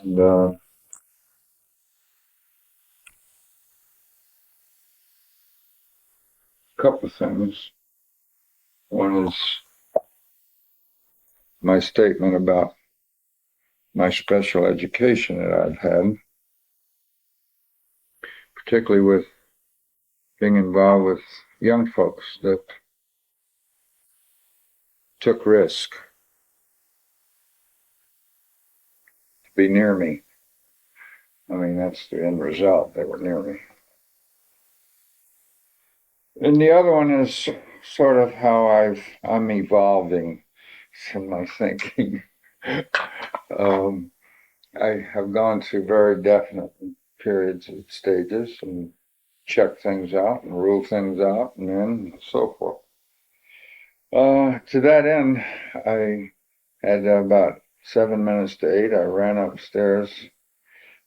And a couple of things. One is my statement about my special education that I've had, particularly with being involved with young folks that took risk to be near me. I mean, that's the end result. They were near me. And the other one is sort of how I'm evolving in my thinking. I have gone through very definite periods and stages and check things out and rule things out and then so forth. To that end, I had about 7 minutes to 8. I ran upstairs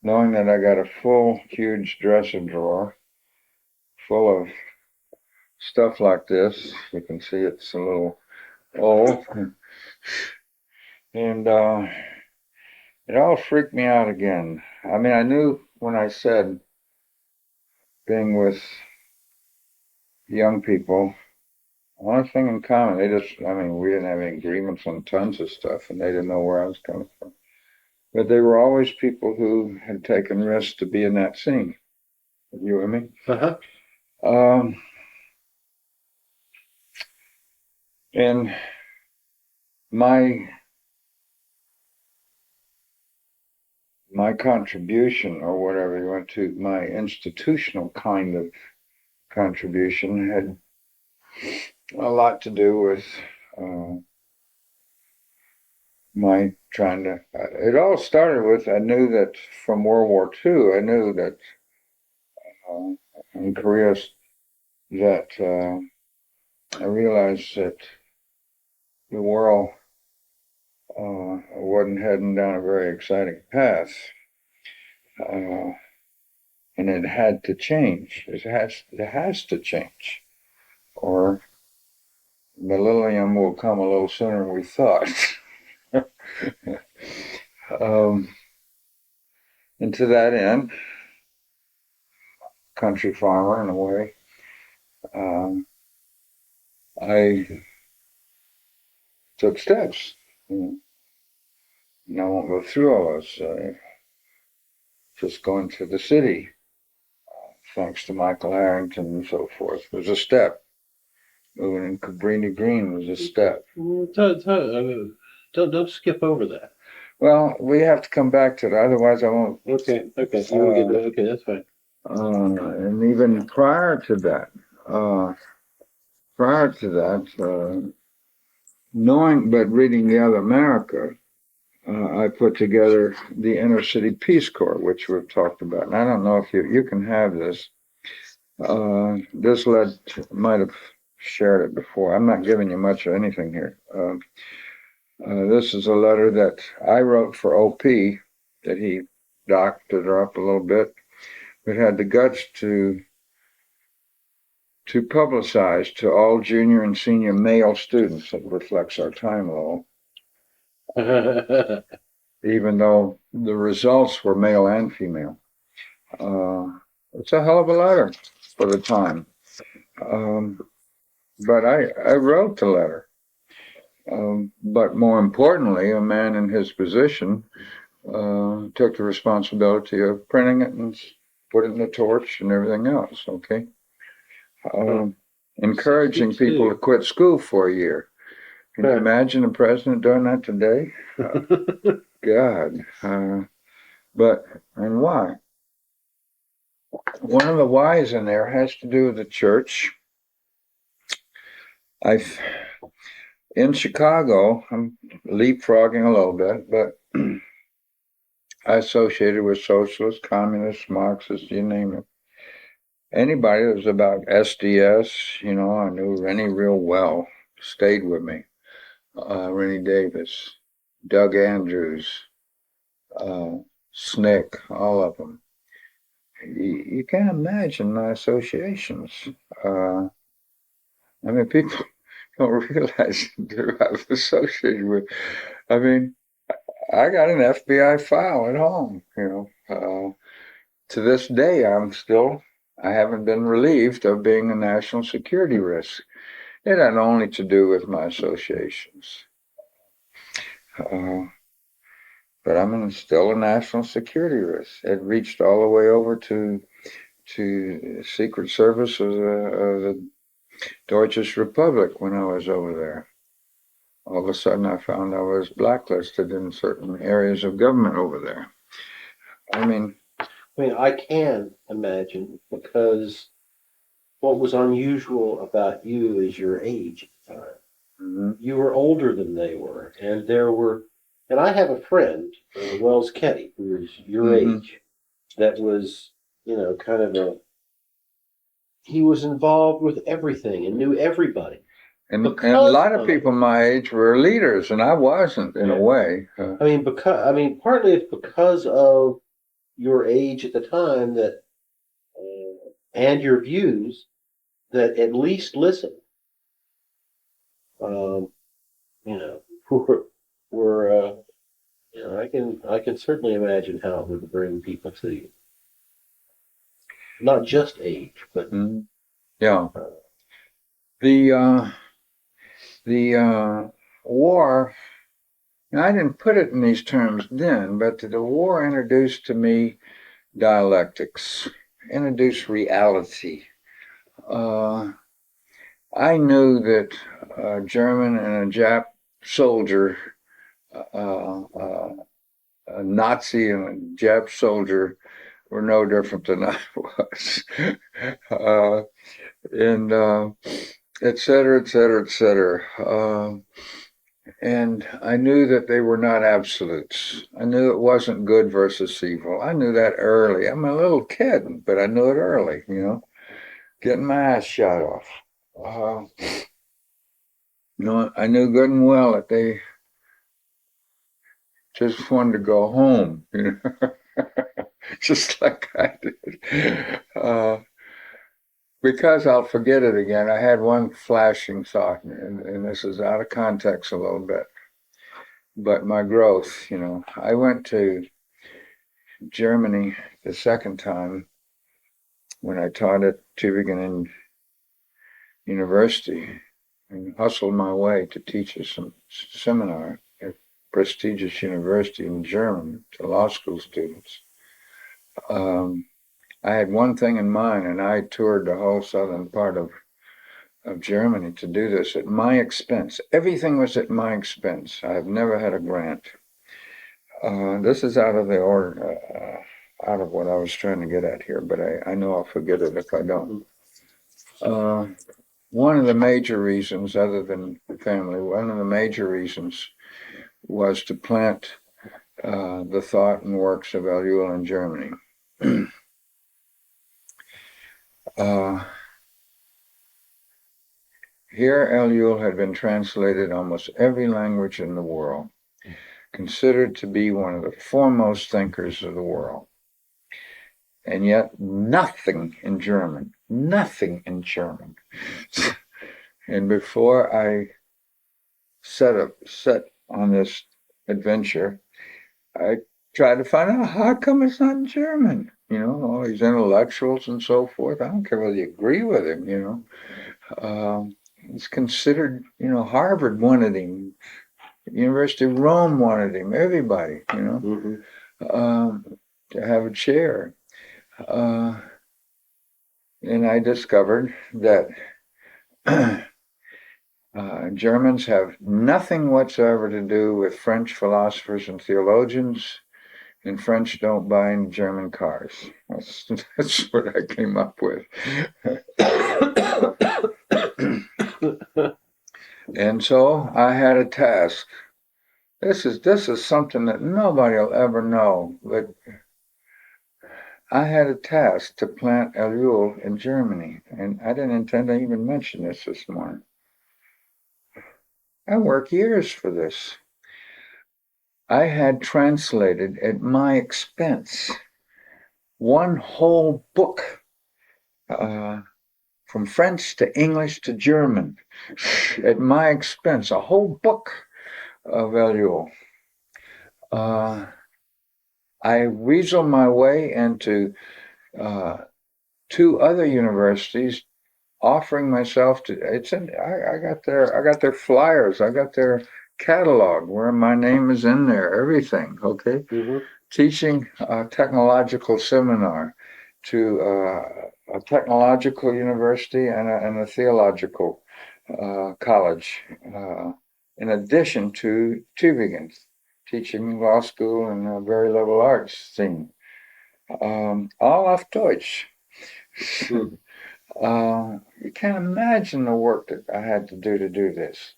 knowing that I got a full, huge dresser drawer full of stuff like this. You can see it's a little old. And it all freaked me out again. I mean, I knew when I said being with young people, one thing in common, I mean, we didn't have any agreements on tons of stuff, and they didn't know where I was coming from. But they were always people who had taken risks to be in that scene. You with me? Uh-huh. Um, and my my contribution, or whatever you want to, my institutional kind of contribution had a lot to do with my trying to. It all started with I knew that from World War II, I knew that in Korea that I realized that the world wasn't heading down a very exciting path, uh, and it had to change. It has to change, or millennium will come a little sooner than we thought. um, and to that end, country farmer in a way, um, I took steps. And I won't go through all those. Just going to the city, thanks to Michael Harrington and so forth, was a step. Moving in Cabrini Green was a step. Don't skip over that. Well, we have to come back to that, otherwise I won't. Okay. Okay, that's fine. And even uh, knowing but reading The Other America, I put together the Inner City Peace Corps, which we've talked about. And I don't know if you can have this. This might have shared it before. I'm not giving you much of anything here. This is a letter that I wrote for OP that he doctored up a little bit, but had the guts to publicize to all junior and senior male students. It reflects our time level, even though the results were male and female. It's a hell of a letter for the time. Um, but I wrote the letter. But more importantly, a man in his position took the responsibility of printing it and putting the torch and everything else. Okay, encouraging people to quit school for a year. Can you imagine a president doing that today? God. And why? One of the whys in there has to do with the church. In Chicago, I'm leapfrogging a little bit, but I associated with socialists, communists, Marxists, you name it. Anybody that was about SDS, I knew Rennie real well, stayed with me. Rennie Davis, Doug Andrews, Snick, all of them. You can't imagine my associations. I mean, people don't realize who I've associated with. I mean, I got an FBI file at home, to this day, I haven't been relieved of being a national security risk. It had only to do with my associations. But I'm still a national security risk. It reached all the way over to Secret Service of the Deutsche Republic when I was over there. All of a sudden, I found I was blacklisted in certain areas of government over there. I can imagine, because what was unusual about you is your age at the time. Mm-hmm. You were older than they were, and I have a friend, Wells Ketty, who is your age, that was, he was involved with everything and knew everybody. And a lot of people my age were leaders, and I wasn't in a way. Partly it's because of your age at the time and your views that at least listen. Were I can certainly imagine how it would bring people to you. Not just age, but yeah. The war. I didn't put it in these terms then, but the war introduced to me dialectics, introduced reality. I knew that a German and a Jap soldier, a Nazi and a Jap soldier, were no different than I was, and et cetera, et cetera, et cetera. And I knew that they were not absolutes. I knew it wasn't good versus evil. I knew that early. I'm a little kid, but I knew it early, getting my ass shot off. I knew good and well that they just wanted to go home, just like I did. Because I'll forget it again, I had one flashing thought, and this is out of context a little bit, but my growth, I went to Germany the second time when I taught at Tübingen University and hustled my way to teach a seminar at a prestigious university in German to law school students. I had one thing in mind, and I toured the whole southern part of Germany to do this at my expense. Everything was at my expense. I have never had a grant. This is out of the order, out of what I was trying to get at here, but I know I'll forget it if I don't. One of the major reasons, other than family, one of the major reasons was to plant the thought and works of Ellul in Germany. Here, Ellul had been translated almost every language in the world, considered to be one of the foremost thinkers of the world. And yet, nothing in German. And before I set on this adventure, I tried to find out how come it's not in German. All these intellectuals and so forth. I don't care whether you agree with him. He's considered. Harvard wanted him. University of Rome wanted him. Everybody. To have a chair. And I discovered that Germans have nothing whatsoever to do with French philosophers and theologians, and French don't buy any German cars. That's what I came up with. And so I had a task. This is something that nobody will ever know, but I had a task to plant Ellul in Germany, and I didn't intend to even mention this morning. I worked years for this. I had translated at my expense one whole book from French to English to German at my expense, a whole book of Ellul. I weaseled my way into two other universities, offering myself to. I got their flyers. I got their catalog where my name is in there. Everything. Okay. Mm-hmm. Teaching a technological seminar to a technological university and a theological college, in addition to Tübingen, teaching law school and a very liberal arts scene, all off Deutsch. Mm. You can't imagine the work that I had to do this.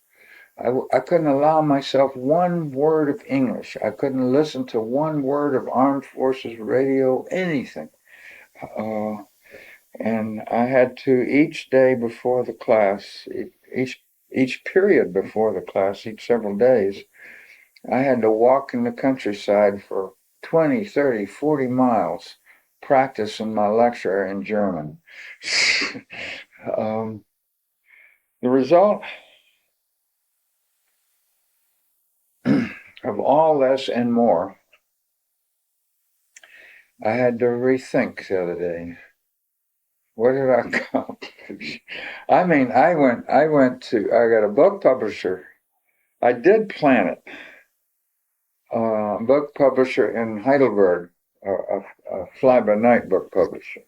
I couldn't allow myself one word of English. I couldn't listen to one word of armed forces radio, anything. Uh, and I had to each day before the class, each period before the class, each several days, I had to walk in the countryside for 20, 30, 40 miles, practicing my lecture in German. um, the result of all this and more, I had to rethink the other day. What did I accomplish? I mean, I got a book publisher. I did plan it. Book publisher in Heidelberg, a fly-by-night book publisher.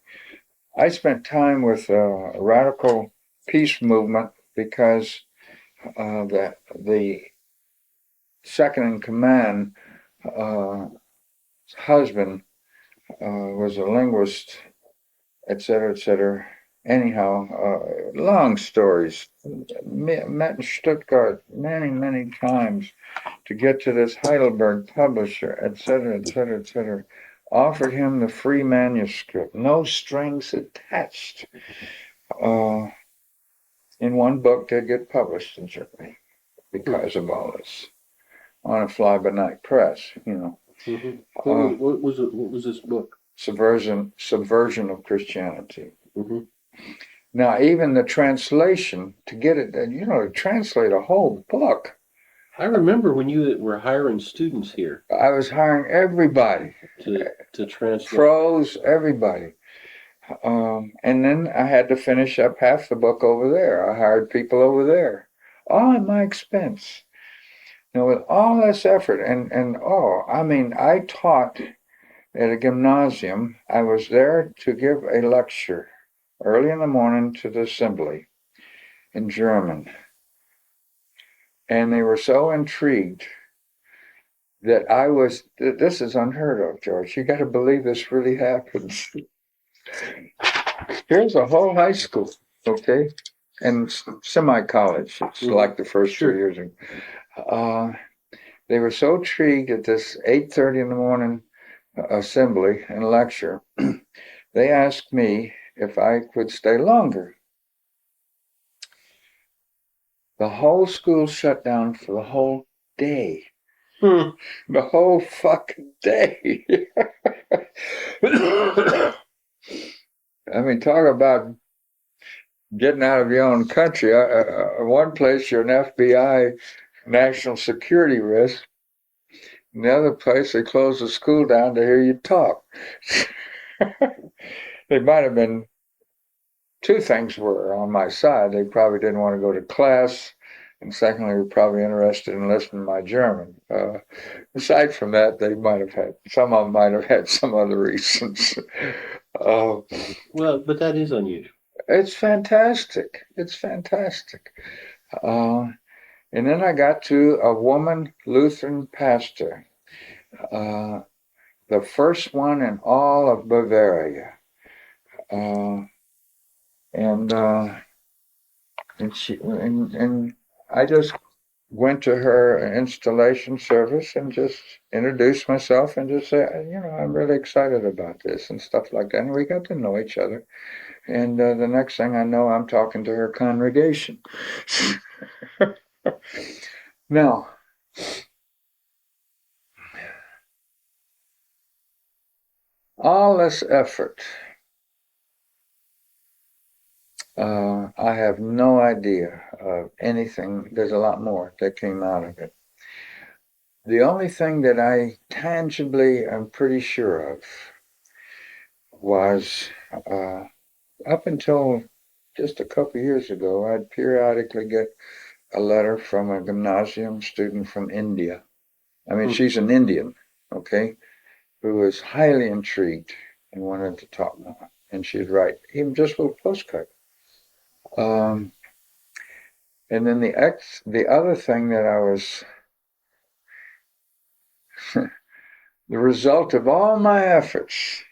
I spent time with a radical peace movement because the second in command husband was a linguist, etc., etc. Anyhow, long stories. Met in Stuttgart many, many times to get to this Heidelberg publisher, etc., etc., etc. Offered him the free manuscript, no strings attached. Uh, in one book did get published in Germany because of all this on a fly-by-night press, you know. Mm-hmm. What was it? What was this book? Subversion of Christianity. Mm-hmm. Now, even the translation to get it, to translate a whole book, I remember when you were hiring students here I was hiring everybody, to translate. pros, everybody. And then I had to finish up half the book over there. I hired people over there, all at my expense. With all this effort I mean, I taught at a gymnasium. I was there to give a lecture early in the morning to the assembly in German. And they were so intrigued that this is unheard of, George. You got to believe this really happens. Here's a whole high school, okay? And semi-college. It's like the first 2 years. They were so intrigued at this 8:30 in the morning assembly and lecture, they asked me if I could stay longer. The whole school shut down for the whole day. The whole fucking day. I mean, talk about getting out of your own country. One place you're an FBI national security risk. In the other place, they closed the school down to hear you talk. They might have been two things were on my side. They probably didn't want to go to class, and secondly, were probably interested in listening to my German. Aside from that, some of them might have had some other reasons. Well, but that is unusual. It's fantastic. It's fantastic. And then I got to a woman Lutheran pastor, the first one in all of Bavaria. And I just went to her installation service and just introduced myself and just said, I'm really excited about this and stuff like that. And we got to know each other. And the next thing I know, I'm talking to her congregation. Now, all this effort, I have no idea of anything. There's a lot more that came out of it. The only thing that I tangibly am pretty sure of was up until just a couple years ago, I'd periodically get a letter from a gymnasium student from India. I mean, she's an Indian, okay, who was highly intrigued and wanted to talk more. And she'd write even just a little postcard. Um, and then the other thing that I was, the result of all my efforts,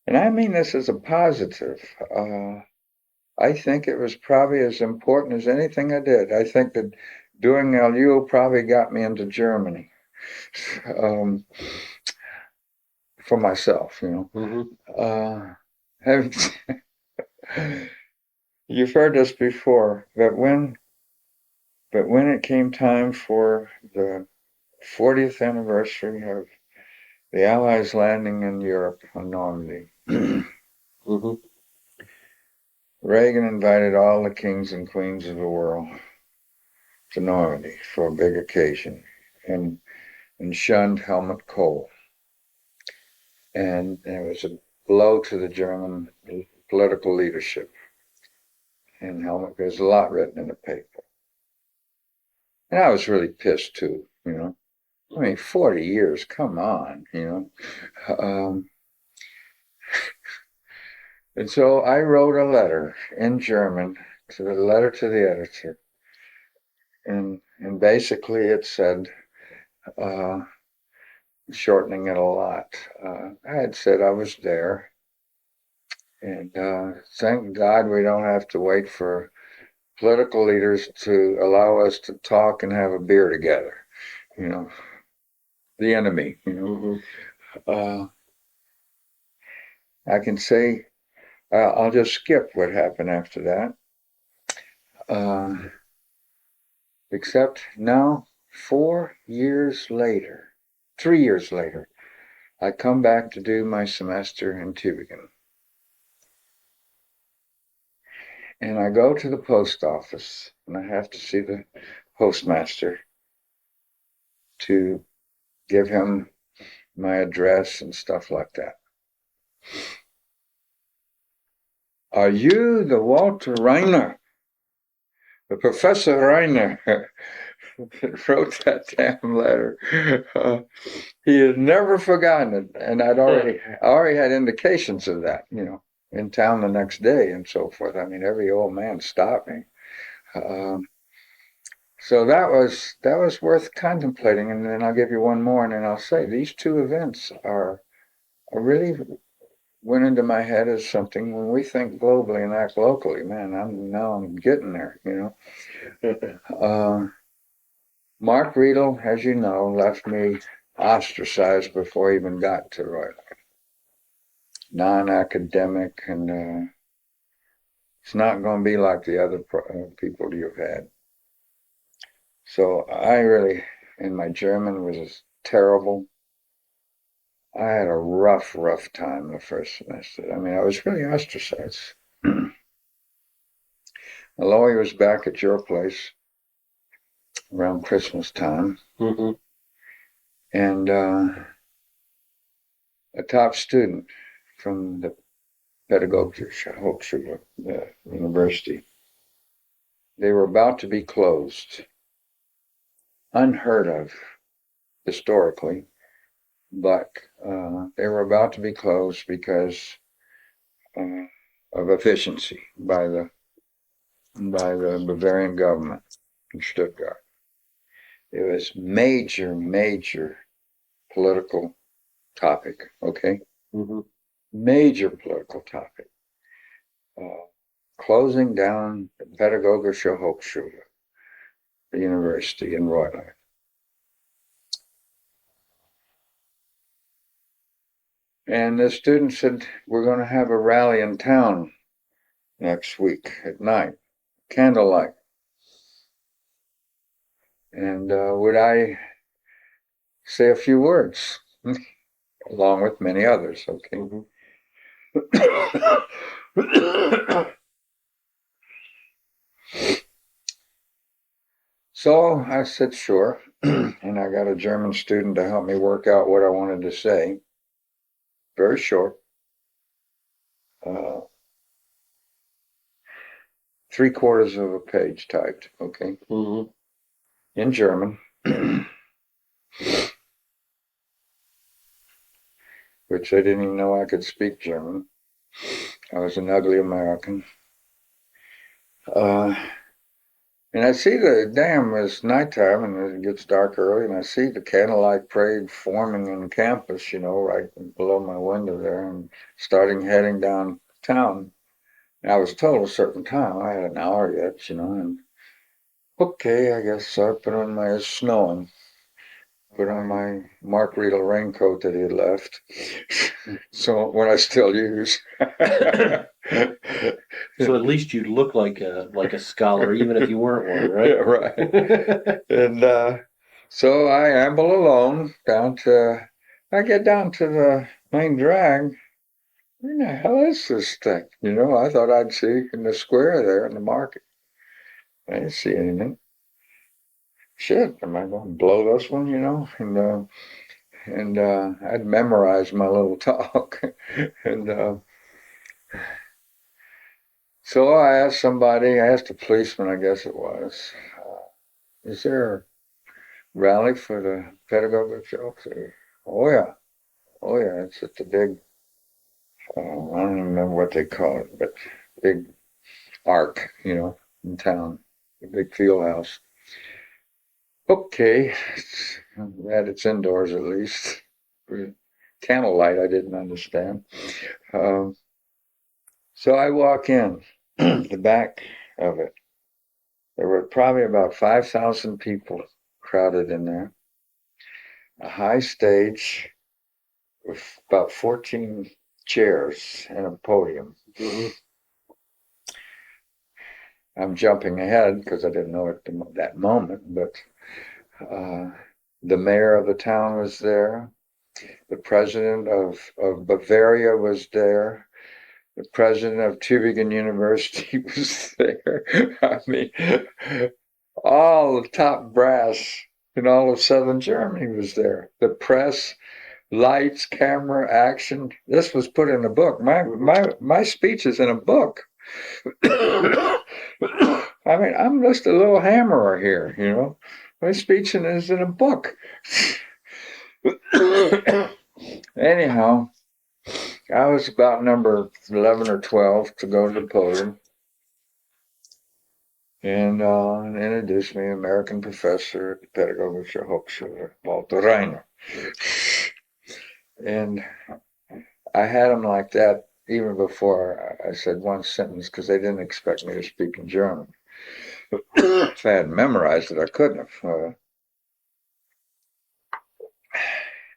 and I mean this as a positive, I think it was probably as important as anything I did. I think that doing Ellul probably got me into Germany um, for myself, you know. Mm-hmm. Having, you've heard this before, but when it came time for the 40th anniversary of the Allies landing in Europe on Normandy, Mm-hmm. Reagan invited all the kings and queens of the world to Normandy for a big occasion and shunned Helmut Kohl. And it was a blow to the German political leadership. And Helmut, there's a lot written in the paper. And I was really pissed too, you know. I mean, 40 years, come on, you know. And so I wrote a letter in German, to the letter to the editor. And basically it said, uh, shortening it a lot, I had said I was there. And thank God we don't have to wait for political leaders to allow us to talk and have a beer together, you know, the enemy, you know. Mm-hmm. I can say, I'll just skip what happened after that. Except now, 4 years later, 3 years later, I come back to do my semester in Tübingen. And I go to the post office and I have to see the postmaster to give him my address and stuff like that. Are you the Walter Reiner? The Professor Reiner wrote that damn letter. He had never forgotten it, and I already had indications of that, you know, in town the next day and so forth. I mean, every old man stopped me. So that was worth contemplating. And then I'll give you one more, and then I'll say these two events are really went into my head as something when we think globally and act locally. Man, I'm getting there, you know. Mark Riedel, as you know, left me ostracized before I even got to Roy. Non-academic, and it's not going to be like the other people you've had. So I really, and my German was terrible. I had a rough time the first semester. I mean, I was really ostracized. Aloy was back at your place around Christmas time. Mm-hmm. And a top student from the Pedagogische Hochschule, the university, they were about to be closed. Unheard of historically, but they were about to be closed because of efficiency by the Bavarian government in Stuttgart. It was major political topic, okay? Mm-hmm. Major political topic. Closing down the Pädagogische Hochschule, the university in Royland. And the student said, we're going to have a rally in town next week at night, candlelight. And would I say a few words, along with many others, okay? Mm-hmm. So I said, sure. And I got a German student to help me work out what I wanted to say. Very short. Uh, 3/4 of a page typed, okay, Mm-hmm. in German, which they didn't even know I could speak German. I was an ugly American. Uh, and I see the dam, it's nighttime and it gets dark early, and I see the candlelight parade forming in campus, right below my window there, and heading downtown. And I was told a certain time. I had an hour yet, and okay, I guess so I put on my snowing. Put on my Mark Riedel raincoat that he had left. So what I still use. So at least you look like a scholar, even if you weren't one, right? Yeah, right. And so I amble along I get down to the main drag. Where the hell is this thing? I thought I'd see in the square there in the market. I didn't see anything. Shit, am I going to blow this one, And I'd memorized my little talk. And so I asked a policeman, I guess it was, is there a rally for the pedagogical jokes? Oh, yeah. Oh, yeah. It's at the big, I don't even remember what they call it, but big arc, in town, the big field house. Okay. Glad it's indoors at least. Candlelight, I didn't understand. Um, So I walk in the back of it. There were probably about 5,000 people crowded in there. A high stage with about 14 chairs and a podium. Mm-hmm. I'm jumping ahead because I didn't know at that moment, but uh, the mayor of the town was there. The president of Bavaria was there. The president of Tübingen University was there. I mean, all the top brass in all of southern Germany was there. The press, lights, camera, action. This was put in a book. My speech is in a book. I mean, I'm just a little hammerer here. My speech is in a book. Anyhow, I was about number 11 or 12 to go to the podium. And introduced me, American professor at the Pedagogische Hochschule, Walt. And I had him like that even before I said one sentence because they didn't expect me to speak in German. If I hadn't memorized it, I couldn't have.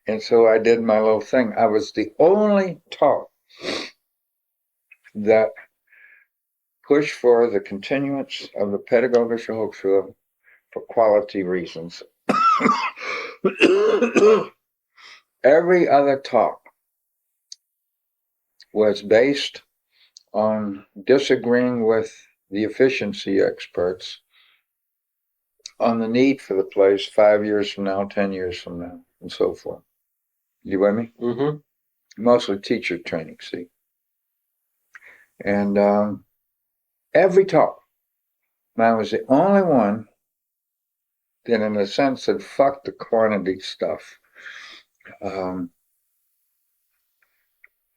And so I did my little thing. I was the only talk that pushed for the continuance of the Pedagogische Hochschule for quality reasons. Every other talk was based on disagreeing with the efficiency experts on the need for the place 5 years from now, 10 years from now, and so forth. You with me? Mm-hmm. Mostly teacher training, see. And every talk, I was the only one that, in a sense, said, fuck the quantity stuff.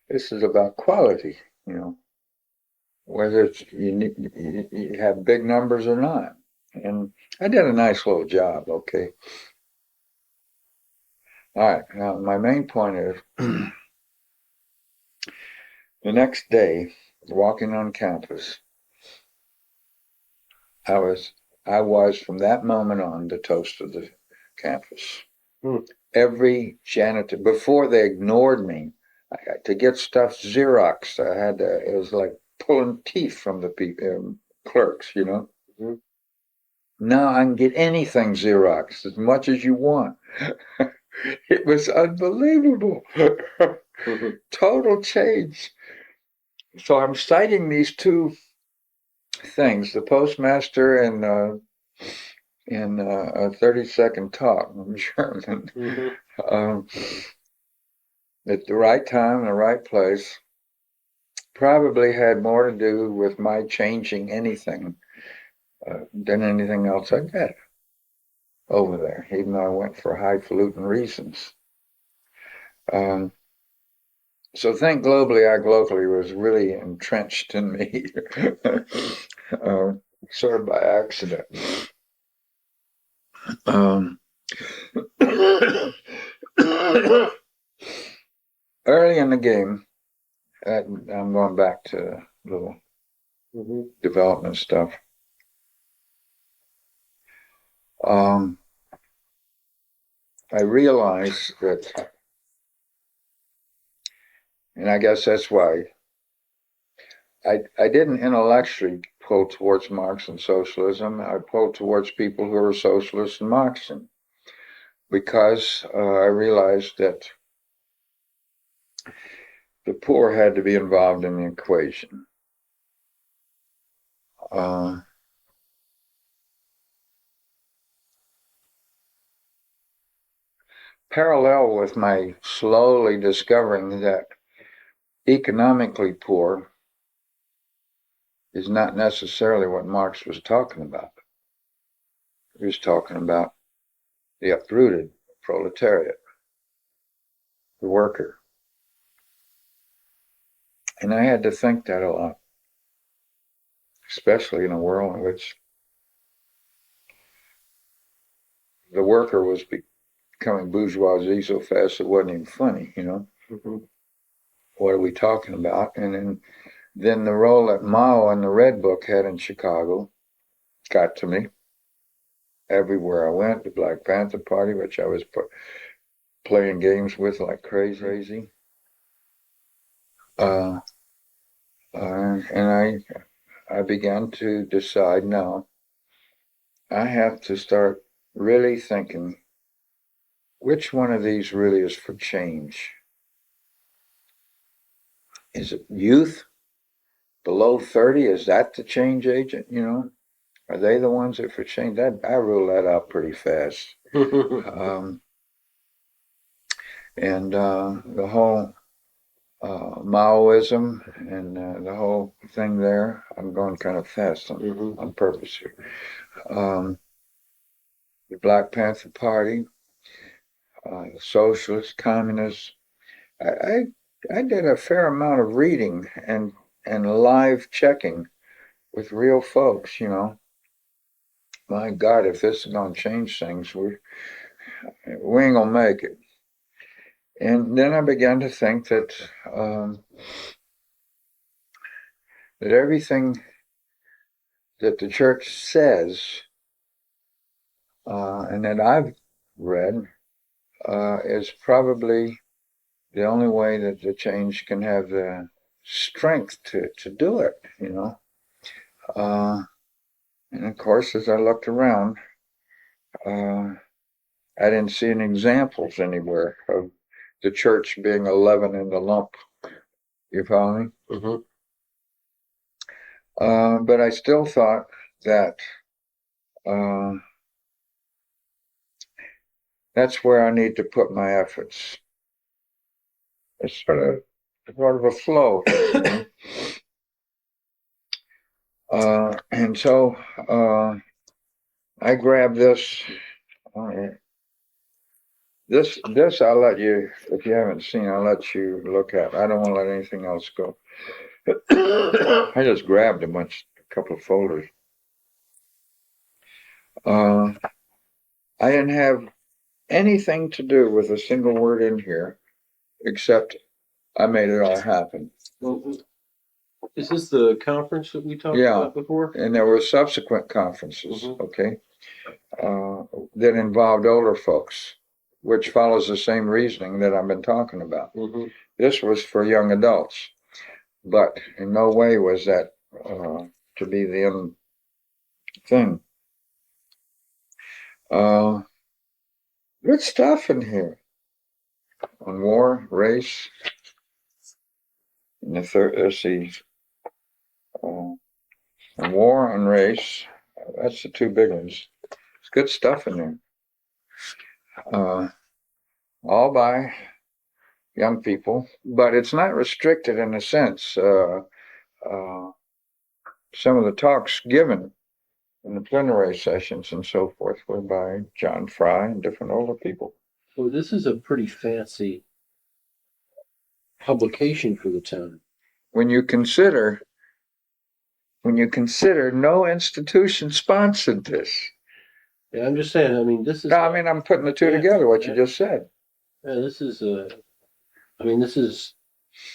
This is about quality, whether you have big numbers or not. And I did a nice little job, okay. All right, now my main point is the next day, walking on campus, I was from that moment on the toast of the campus. Every janitor, before they ignored me, to get stuff Xerox, it was like pulling teeth from the clerks, Mm-hmm. Now I can get anything Xerox, as much as you want. It was unbelievable. Mm-hmm. Total change. So I'm citing these two things, the postmaster and in a 30-second talk in German. Um, at the right time, in the right place, probably had more to do with my changing anything than anything else I did over there, even though I went for highfalutin reasons. So think globally, I globally was really entrenched in me, sort of by accident. Um, early in the game, I'm going back to little development stuff. I realized that, and I guess that's why I didn't intellectually pull towards Marx and socialism. I pulled towards people who were socialists and Marxian because I realized that the poor had to be involved in the equation. Parallel with my slowly discovering that economically poor is not necessarily what Marx was talking about. He was talking about the uprooted proletariat, the worker. And I had to think that a lot, especially in a world in which the worker was becoming bourgeoisie so fast it wasn't even funny, you know? What are we talking about? And then the role that Mao and the Red Book had in Chicago got to me. Everywhere I went, the Black Panther Party, which I was playing games with like crazy. And I began to decide, no, I have to start really thinking which one of these really is for change. Is it youth below 30? Is that the change agent? You know, are they the ones that for change? I rule that out pretty fast. And the whole Maoism and the whole thing there, I'm going kind of fast on purpose here. The Black Panther Party, socialists, communists. I did a fair amount of reading and live checking with real folks, you know. My God, if this is going to change things, we ain't going to make it. And then I began to think that that everything that the church says and that I've read is probably the only way that the change can have the strength to do it, you know. And of course, as I looked around, I didn't see any examples anywhere of the church being a leaven in the lump. You follow me? But I still thought that that's where I need to put my efforts. It's sort of a flow. You know? And so I grabbed this. This I'll let you, if you haven't seen, I'll let you look at. I don't want to let anything else go. I just grabbed a couple of folders. I didn't have anything to do with a single word in here, except I made it all happen. Is this the conference that we talked about before? And there were subsequent conferences, okay, that involved older folks, which follows the same reasoning that I've been talking about. This was for young adults, but in no way was that to be the end thing. Good stuff in here on war, race, and the third. Let's see, on war and race. That's the two big ones. good stuff in there. All by young people, but it's not restricted in a sense. Some of the talks given in the plenary sessions and so forth were by John Fry and different older people. Well, this is a pretty fancy publication for the time. When you consider no institution sponsored this. Yeah, I'm just saying. I mean, this is. No, I mean, I'm putting the two together. What you just said. Yeah, this is this is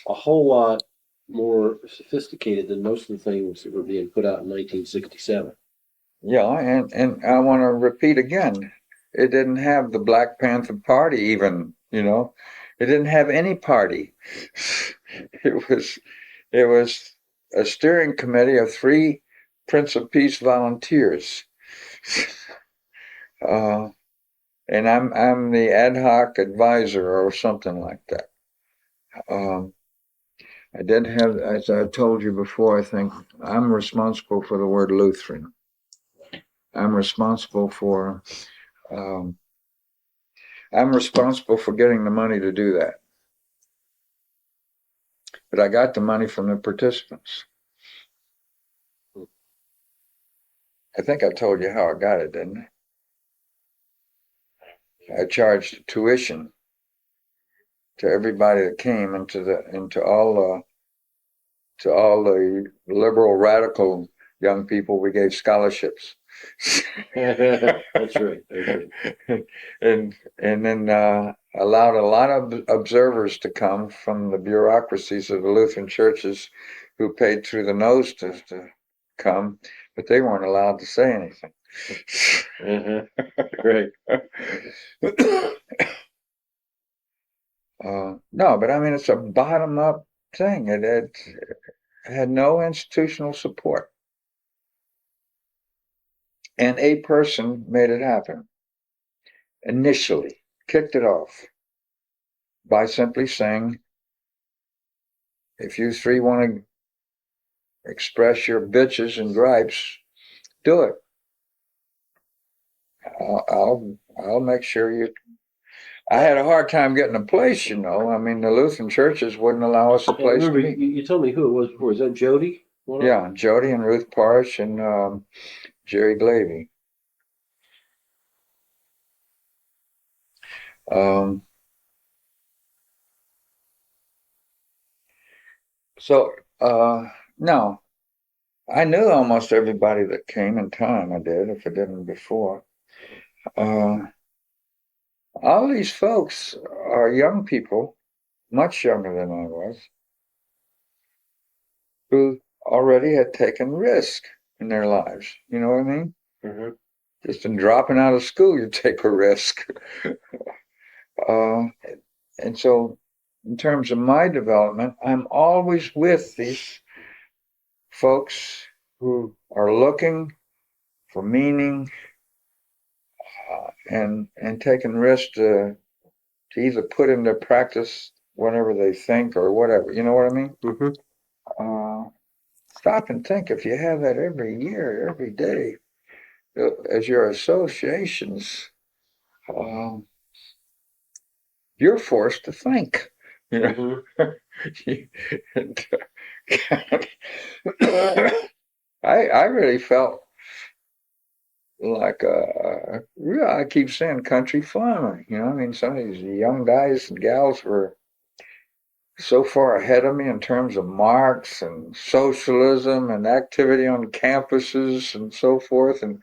a whole lot more sophisticated than most of the things that were being put out in 1967. Yeah, and I want to repeat again, it didn't have the Black Panther Party even, it didn't have any party. It was a steering committee of 3 Prince of Peace volunteers. And I'm the ad hoc advisor or something like that. I did have, as I told you before, I think I'm responsible for the word Lutheran. I'm responsible for getting the money to do that. But I got the money from the participants. I think I told you how I got it, didn't I? I charged tuition to everybody that came into all the liberal radical young people. We gave scholarships. That's right. and then allowed a lot of observers to come from the bureaucracies of the Lutheran churches who paid through the nose to come, but they weren't allowed to say anything. Great. No, but I mean, it's a bottom-up thing. It had no institutional support. And a person made it happen. Initially, kicked it off by simply saying, if you 3 want to express your bitches and gripes, do it. I'll make sure you. I had a hard time getting a place, I mean, the Lutheran churches wouldn't allow us a place to meet. You told me who it was before. Is that Jody? Yeah, Jody and Ruth Parrish and Jerry Glavy. No, I knew almost everybody that came in time. I did, if I didn't before. All these folks are young people, much younger than I was, who already had taken risk in their lives. You know what I mean? Mm-hmm. Just in dropping out of school, you take a risk. And so, in terms of my development, I'm always with these folks who are looking for meaning and taking risks to either put into practice whatever they think or whatever. You know what I mean? Mm-hmm. Stop and think. If you have that every year, every day, as your associations, you're forced to think. And, I really felt like I keep saying country farmer. I mean, some of these young guys and gals were so far ahead of me in terms of Marx and socialism and activity on campuses and so forth. And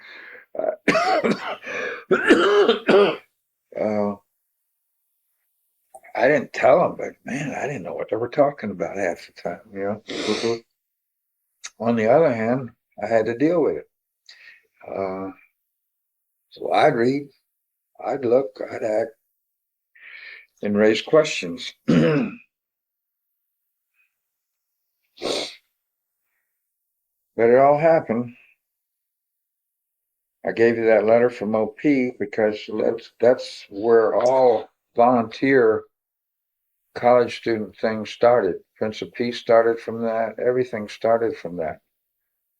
I didn't tell them, but man, I didn't know what they were talking about half the time. Mm-hmm. On the other hand, I had to deal with it. So I'd read, I'd look, I'd act, and raise questions. But it all happened. I gave you that letter from OP because that's where all volunteer college student things started. Prince of Peace started from that. Everything started from that.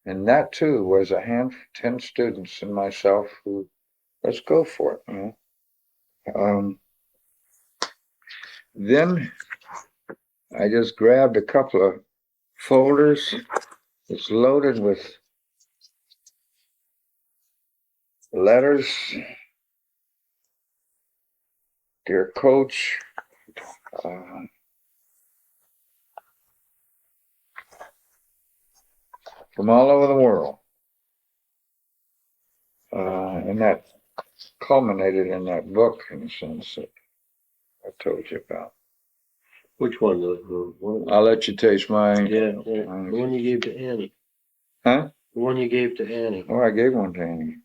And that too was 10 students and myself who let's go for it. Then I just grabbed a couple of folders. It's loaded with letters. Dear Coach, from all over the world. And that culminated in that book, in a sense, that I told you about. Which one? The one? I'll let you taste mine. Yeah, the one you gave to Annie. Huh? The one you gave to Annie. Oh, I gave one to Annie.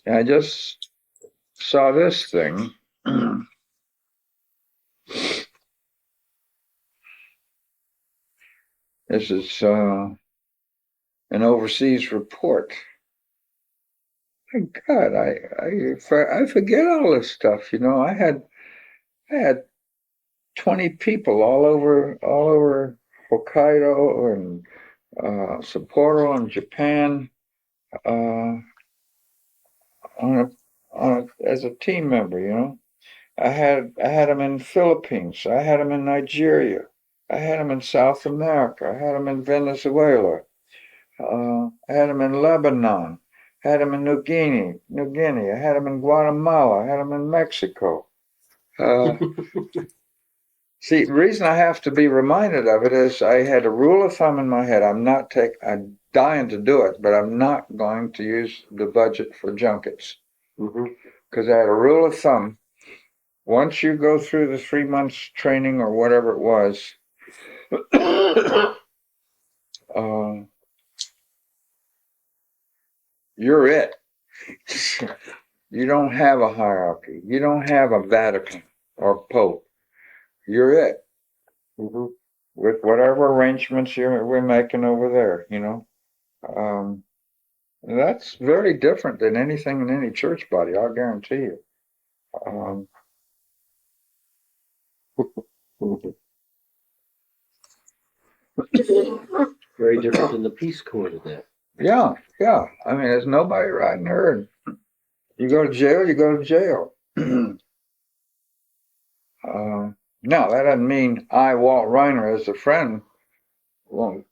And I just saw this thing. This is an overseas report. My God, I forget all this stuff. You know, I had 20 people all over Hokkaido and Sapporo and Japan as a team member. You know, I had them in Philippines. I had them in Nigeria. I had them in South America. I had them in Venezuela. I had them in Lebanon. I had them in New Guinea. I had them in Guatemala. I had them in Mexico. See, the reason I have to be reminded of it is I had a rule of thumb in my head. I'm dying to do it, but I'm not going to use the budget for junkets. Because I had a rule of thumb. Once you go through the 3 months training or whatever it was, you're it. You don't have a hierarchy. You don't have a Vatican or Pope. You're it. With whatever arrangements we're making over there, you know. That's very different than anything in any church body, I'll guarantee you. Very different than the Peace Corps today. Yeah. I mean, there's nobody riding herd. You go to jail, you go to jail. Now, that doesn't mean I, Walt Reiner, as a friend, won't,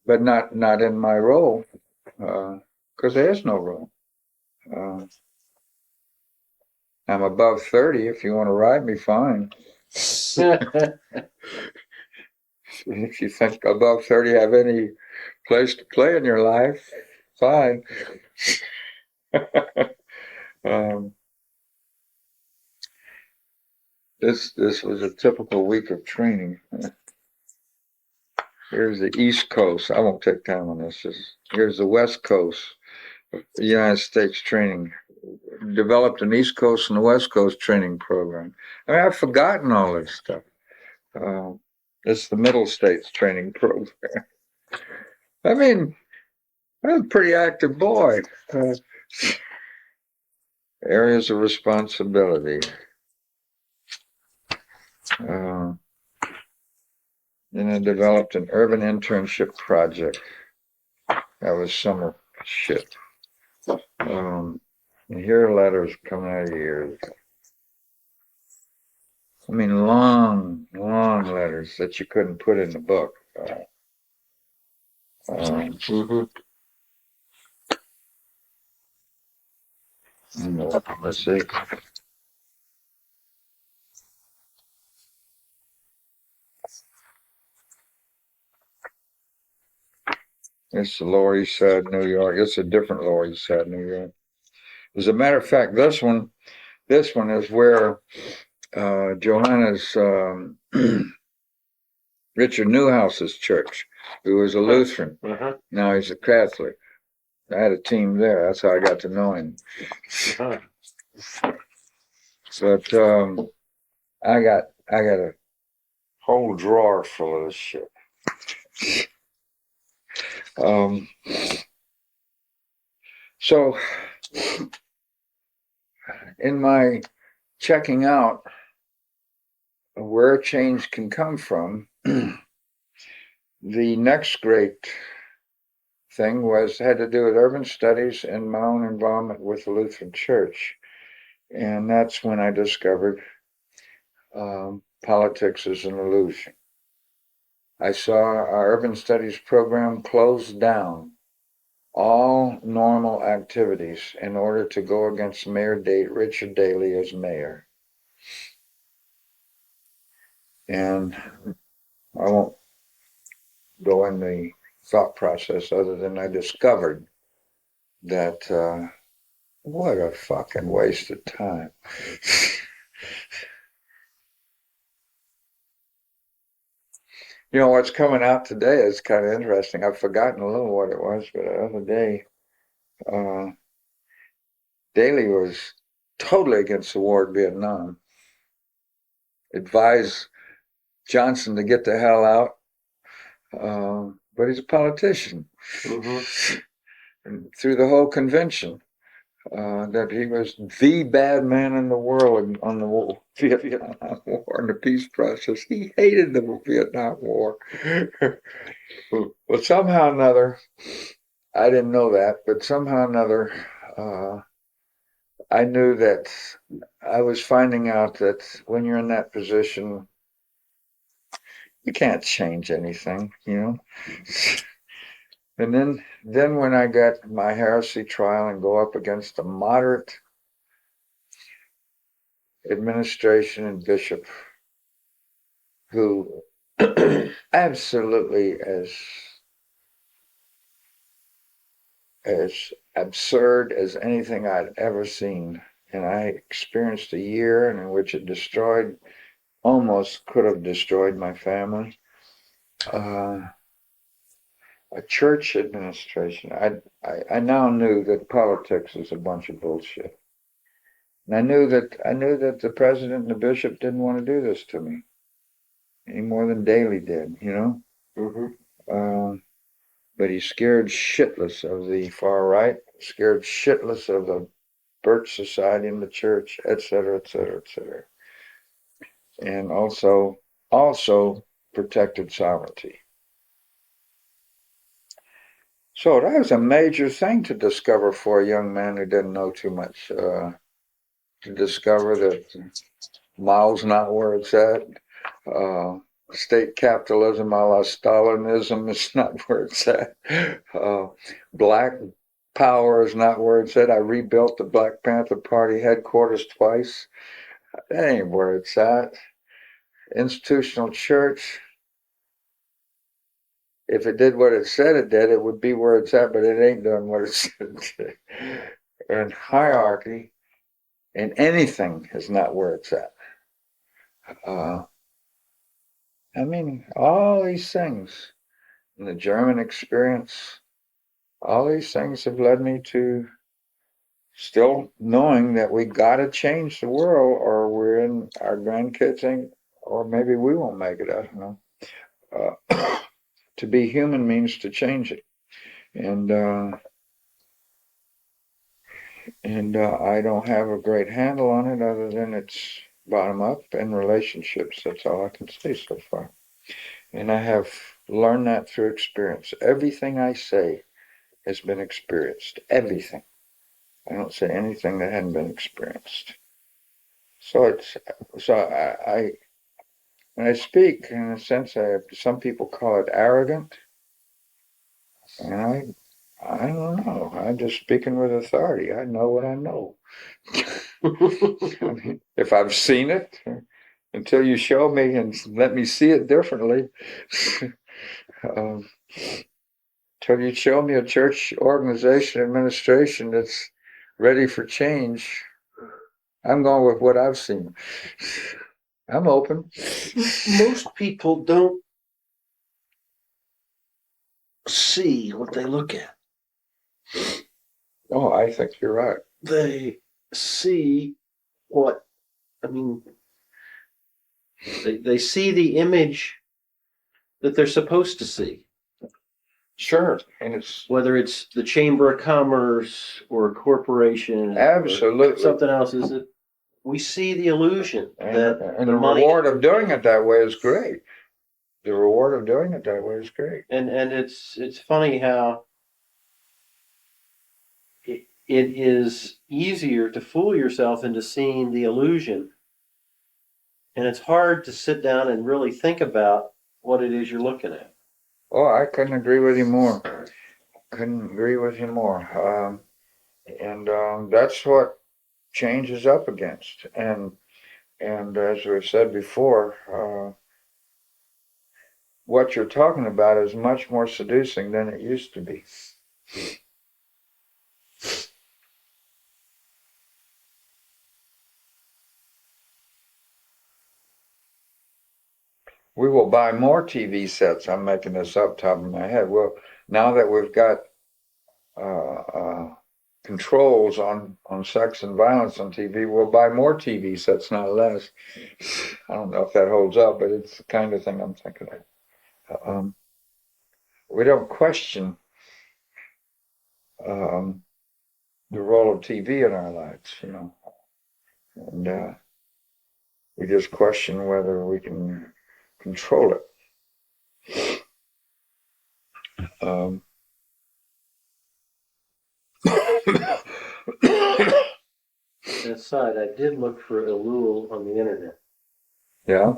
but not in my role, because there is no role. I'm above 30. If you want to ride me, fine. If you think above 30 have any place to play in your life, fine. This was a typical week of training. Here's the East Coast. I won't take time on this. Here's the West Coast of the United States training. Developed an East Coast and a West Coast training program. I mean, I've forgotten all this stuff. It's the Middle States training program. I mean, I'm a pretty active boy. Areas of responsibility. Then I developed an urban internship project. That was summer shit. And here are letters coming out of your ears. I mean, long letters that you couldn't put in the book. Let's see. It's the Lower East Side, New York. It's a different Lower East Side, New York. As a matter of fact, this one is where Johanna's Richard Newhouse's church, who was a Lutheran. Now he's a Catholic. I had a team there. That's how I got to know him. But I got a whole drawer full of this shit. So in my checking out of where change can come from, the next great thing had to do with urban studies and my own involvement with the Lutheran Church. And that's when I discovered politics is an illusion. I saw our urban studies program close down all normal activities in order to go against Richard Daley as mayor. And I won't go in the thought process other than I discovered that what a fucking waste of time. You know, what's coming out today is kind of interesting. I've forgotten a little what it was, but the other day, Daley was totally against the war in Vietnam. Advised Johnson to get the hell out, but he's a politician. Mm-hmm. And through the whole convention, that he was the bad man in the world on the Vietnam War and the peace process. He hated the Vietnam War. Well, somehow or another, I didn't know that, but somehow or another, I knew that I was finding out that when you're in that position, you can't change anything, you know. And then when I got my heresy trial and go up against a moderate administration and bishop who absolutely as absurd as anything I'd ever seen. And I experienced a year in which it almost could have destroyed my family. A church administration. I now knew that politics is a bunch of bullshit. And I knew that the president and the bishop didn't want to do this to me any more than Daley did, you know. Mm-hmm. But he scared shitless of the far right, scared shitless of the Birch Society and the church, etc., etc., etc. And also protected sovereignty. So that was a major thing to discover for a young man who didn't know too much. To discover that Mao's not where it's at. State capitalism a la Stalinism is not where it's at. Black power is not where it's at. I rebuilt the Black Panther Party headquarters twice. That ain't where it's at. Institutional church, if it did what it said it did, it would be where it's at, but it ain't doing what it said it did. And hierarchy in anything is not where it's at. I mean, all these things in the German experience, all these things have led me to still knowing that we got to change the world or we're in our grandkids ain't, or maybe we won't make it, I don't know. To be human means to change it. And I don't have a great handle on it other than it's bottom up and relationships. That's all I can say so far. And I have learned that through experience. Everything I say has been experienced. Everything. I don't say anything that hadn't been experienced. So I when I speak, in a sense, some people call it arrogant, and I don't know. I'm just speaking with authority. I know what I know. I mean, if I've seen it, until you show me and let me see it differently, till you show me a church organization administration that's ready for change, I'm going with what I've seen. I'm open. Most people don't see what they look at. Oh, I think you're right. They see what, I mean, they see the image that they're supposed to see. Sure, and it's whether it's the Chamber of Commerce or a corporation, absolutely or something else. Is it we see the illusion that and the reward of doing it that way is great. The reward of doing it that way is great. And it's funny how it is easier to fool yourself into seeing the illusion. And it's hard to sit down and really think about what it is you're looking at. Oh, I couldn't agree with you more. Couldn't agree with you more. And that's what change is up against. And as we've said before, what you're talking about is much more seducing than it used to be. We will buy more TV sets. I'm making this up top of my head. Well, now that we've got controls on sex and violence on TV, we'll buy more TV sets, not less. I don't know if that holds up, but it's the kind of thing I'm thinking of. We don't question the role of TV in our lives, you know, and we just question whether we can control it. Aside, I did look for Ellul on the internet. Yeah.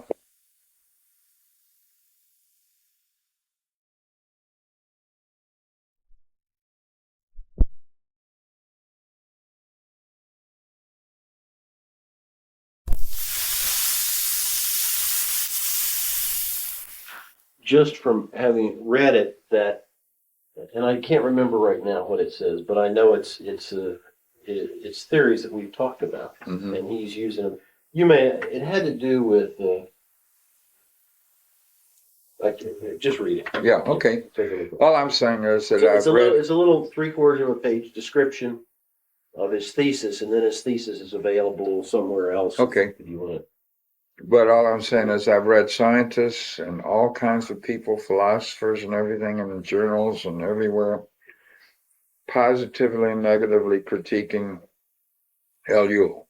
Just from having read it, that, and I can't remember right now what it says, but I know it's theories that we've talked about, Mm-hmm. and he's using them. It had to do with, just read it. Yeah, okay. Take a look. All I'm saying is that It's I've read. it's a little 3/4 of a page description of his thesis, and then his thesis is available somewhere else. Okay. If you want it. But all I'm saying is I've read scientists and all kinds of people, philosophers and everything in the journals and everywhere, positively and negatively critiquing Ellul.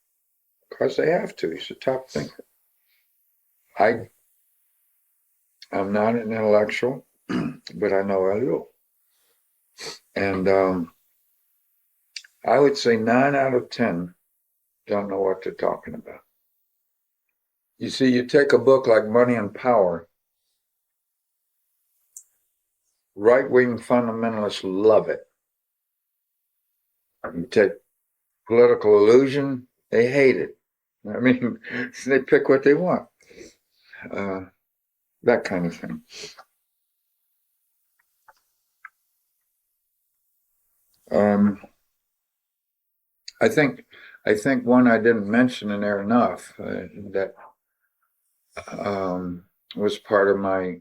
Because they have to. He's a top thinker. I'm not an intellectual, but I know Ellul. And I would say 9 out of 10 don't know what they're talking about. You see, you take a book like Money and Power, right-wing fundamentalists love it. You take Political Illusion, they hate it. I mean, they pick what they want. That kind of thing. I think one I didn't mention in there enough that was part of my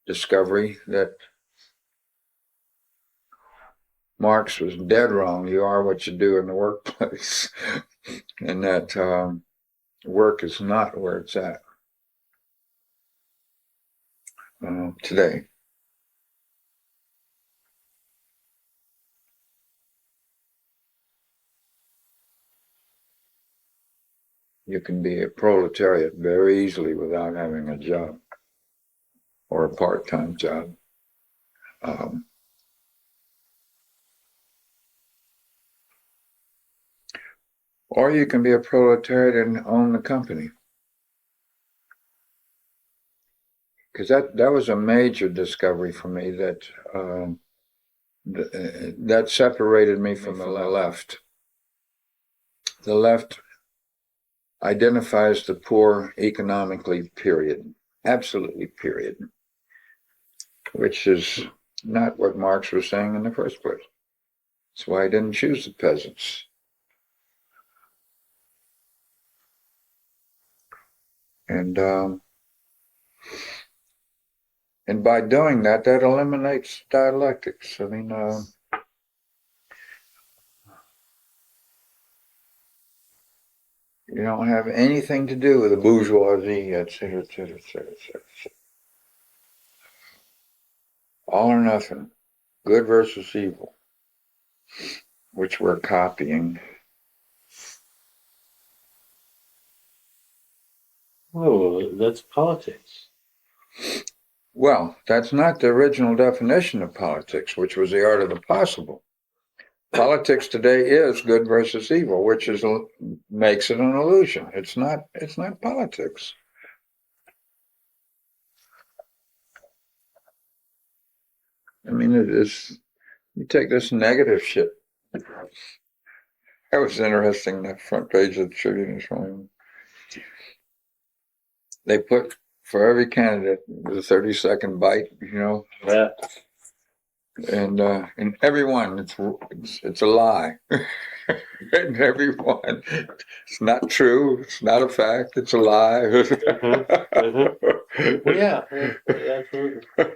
discovery that Marx was dead wrong. You are what you do in the workplace, and that work is not where it's at today. You can be a proletariat very easily without having a job or a part-time job. Or you can be a proletariat and own the company. Because that was a major discovery for me, that that separated me from the left. The left identifies the poor economically, period. Absolutely, period. Which is not what Marx was saying in the first place. That's why he didn't choose the peasants. And by doing that, that eliminates dialectics. I mean, you don't have anything to do with the bourgeoisie, et cetera, et cetera, et cetera, et cetera. All or nothing, good versus evil, which we're copying. Oh, that's politics. Well, that's not the original definition of politics, which was the art of the possible. politics today is good versus evil, which is makes it an illusion. It's not. It's not politics. I mean, it is. You take this negative shit. That was interesting. The front page of the Tribune this morning. They put for every candidate the 30-second bite. Yeah. And every one, it's a lie. And every one, it's not true. It's not a fact. It's a lie. Well, yeah, absolutely. Did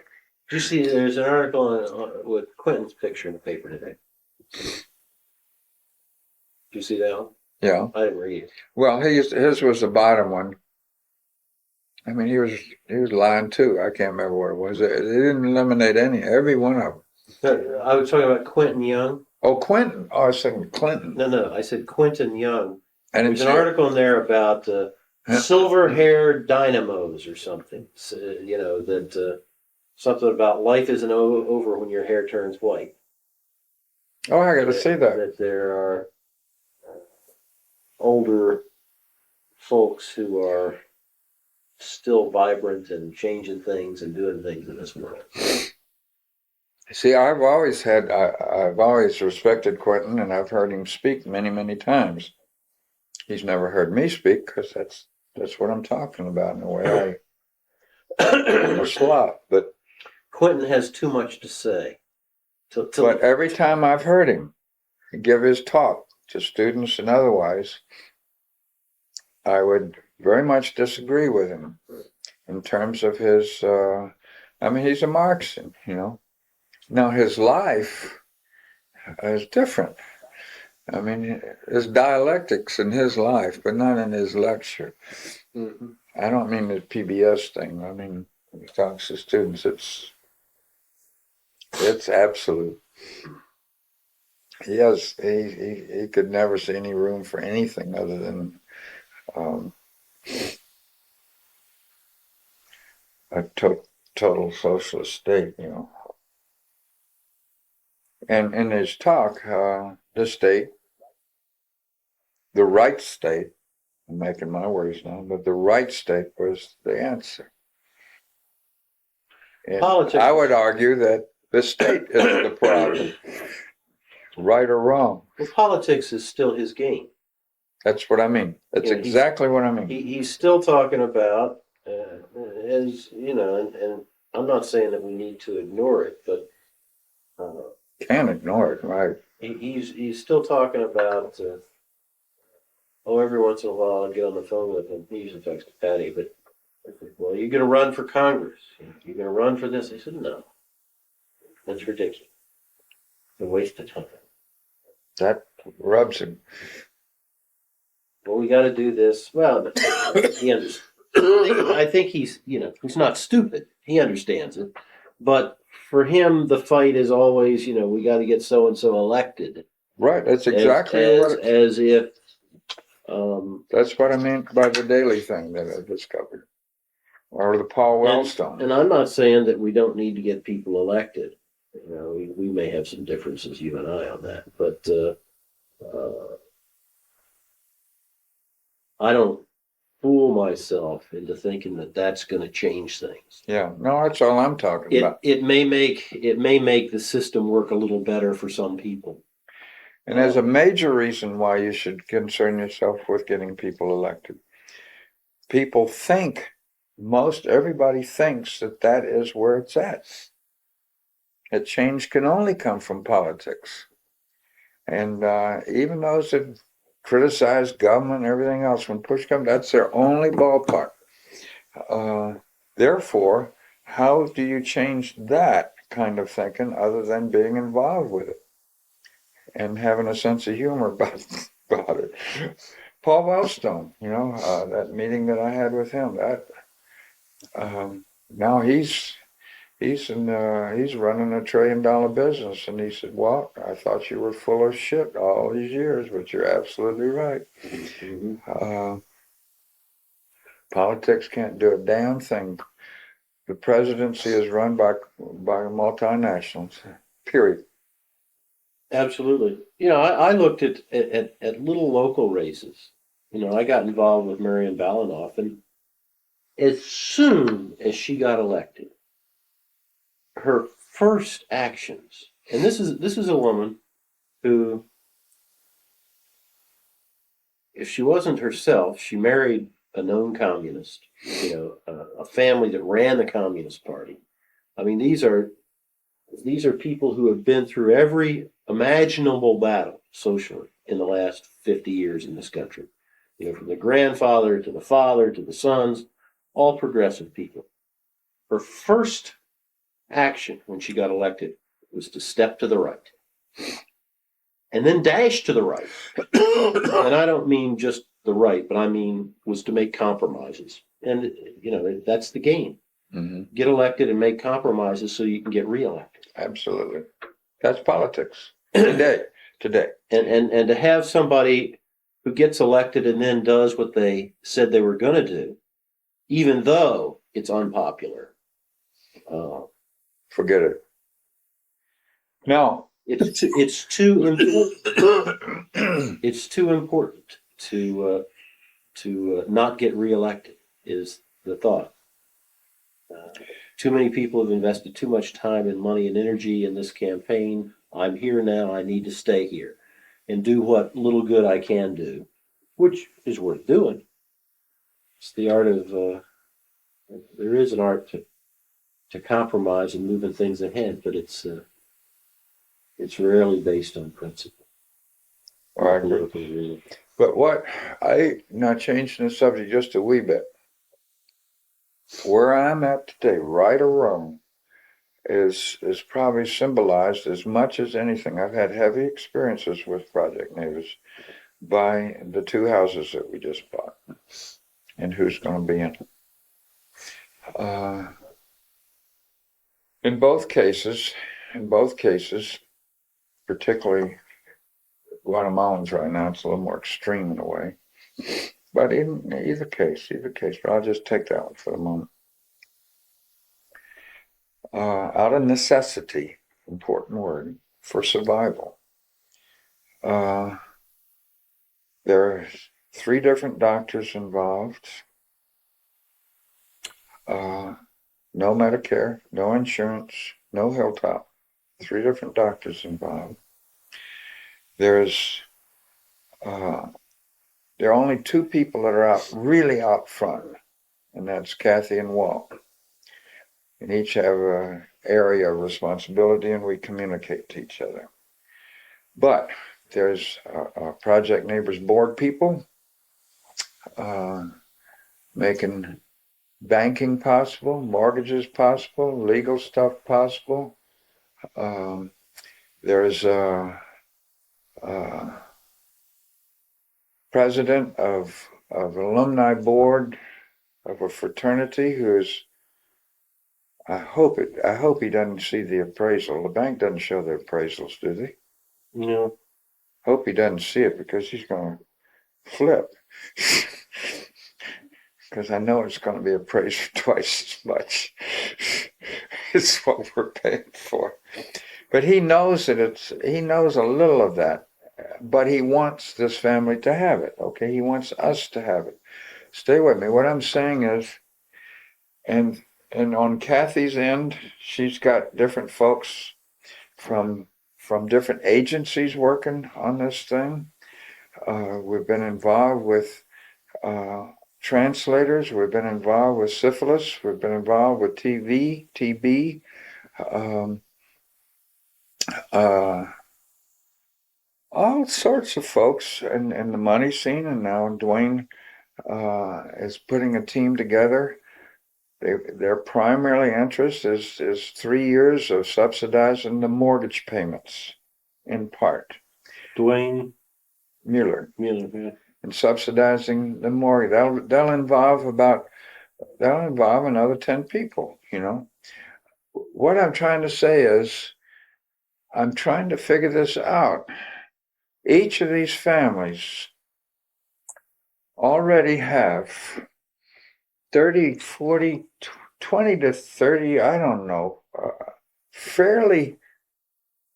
you see? There's an article with Clinton's picture in the paper today. Did you see that one? Yeah. I didn't read it. Well, his was the bottom one. I mean, he was lying too. I can't remember what it was. They didn't eliminate every one of them. I was talking about Quentin Young. Oh, Quentin. Oh, I was saying Clinton. No, I said Quentin Young. And there's an article in there about silver-haired dynamos or something. So, that something about life isn't over when your hair turns white. Oh, I got to see that. That there are older folks who are still vibrant and changing things and doing things in this world. See, I've always respected Quentin, and I've heard him speak many, many times. He's never heard me speak because that's what I'm talking about in a way. I'm a slob, but Quentin has too much to say. But every time I've heard him give his talk to students and otherwise, I would very much disagree with him in terms of his. I mean, he's a Marxian, Now his life is different. I mean, there's dialectics in his life, but not in his lecture. Mm-hmm. I don't mean the PBS thing. I mean, when he talks to students, it's absolute. He could never see any room for anything other than a total socialist state, And in his talk, the state, the right state, I'm making my words now, but the right state was the answer. And Politics. I would argue that the state is the problem, right or wrong. Well, politics is still his game. That's what I mean. That's exactly what I mean. He's still talking about, as and I'm not saying that we need to ignore it, but can't ignore it, right? He's still talking about. Every once in a while I'll get on the phone with him. He usually talks to Patty, but well, you're going to run for Congress. You're going to run for this. I said, no, that's ridiculous. It's a waste of time. That rubs him. Well, we got to do this. Well, he understands. I think he's not stupid. He understands it. But for him, the fight is always, we got to get so and so elected. Right. That's exactly as if. That's what I mean by the daily thing that I discovered, or the Paul Wellstone. And I'm not saying that we don't need to get people elected. We may have some differences, you and I, on that, but I don't fool myself into thinking that that's going to change things. Yeah, no, that's all I'm talking about. It may make the system work a little better for some people. And there's a major reason why you should concern yourself with getting people elected. People think, everybody thinks that is where it's at. That change can only come from politics. And even those that criticize government and everything else, when push comes, that's their only ballpark. Therefore, how do you change that kind of thinking other than being involved with it and having a sense of humor about it? Paul Wellstone, that meeting that I had with him, now he's running $1 trillion business, and he said, "Walt, I thought you were full of shit all these years, but you're absolutely right. Mm-hmm. Politics can't do a damn thing. The presidency is run by multinationals. Period. Absolutely. I looked at little local races. I got involved with Marion Balanoff, and as soon as she got elected, her first actions, and this is a woman who, if she wasn't herself, she married a known communist, a family that ran the Communist Party. I mean, these are people who have been through every imaginable battle socially in the last 50 years in this country. From the grandfather to the father to the sons, all progressive people. Her first action when she got elected was to step to the right and then dash to the right. And I don't mean just the right, but I mean was to make compromises. And, that's the game. Mm-hmm. Get elected and make compromises so you can get reelected. Absolutely. That's politics today. And to have somebody who gets elected and then does what they said they were going to do, even though it's unpopular. Forget it. Now, it's too important. It's too important to not get reelected. Is the thought. Too many people have invested too much time and money and energy in this campaign. I'm here now. I need to stay here and do what little good I can do, which is worth doing. It's the art of. There is an art to compromise and moving things ahead, but it's rarely based on principle. I agree. But what now changing the subject just a wee bit. Where I'm at today, right or wrong, is probably symbolized as much as anything. I've had heavy experiences with Project Neighbors by the two houses that we just bought and who's going to be in. In both cases, particularly Guatemalans right now, it's a little more extreme in a way. But in either case, but I'll just take that one for the moment. Out of necessity, important word, for survival. There are 3 different doctors involved. No Medicare, no insurance, no Hilltop. 3 different doctors involved. There are only 2 people that are really out front, and that's Kathy and Walt. And each have an area of responsibility, and we communicate to each other. But there's Project Neighbors board people making banking possible, mortgages possible, legal stuff possible. There's a president of alumni board of a fraternity who's I hope he doesn't see the appraisal. The bank doesn't show the appraisals, do they? No. Hope he doesn't see it because he's going to flip. Because I know it's going to be appraised for twice as much. It's what we're paying for. But he knows he knows a little of that. But he wants this family to have it, okay? He wants us to have it. Stay with me. What I'm saying is, and on Kathy's end, she's got different folks from different agencies working on this thing. We've been involved with translators. We've been involved with syphilis. We've been involved with TB. All sorts of folks in the money scene, and now Dwayne is putting a team together. Their primary interest is 3 years of subsidizing the mortgage payments, in part. Dwayne Mueller. Yeah. And subsidizing the mortgage. They'll involve another 10 people, What I'm trying to say is, I'm trying to figure this out. Each of these families already have 30, 40, 20 to 30, I don't know, fairly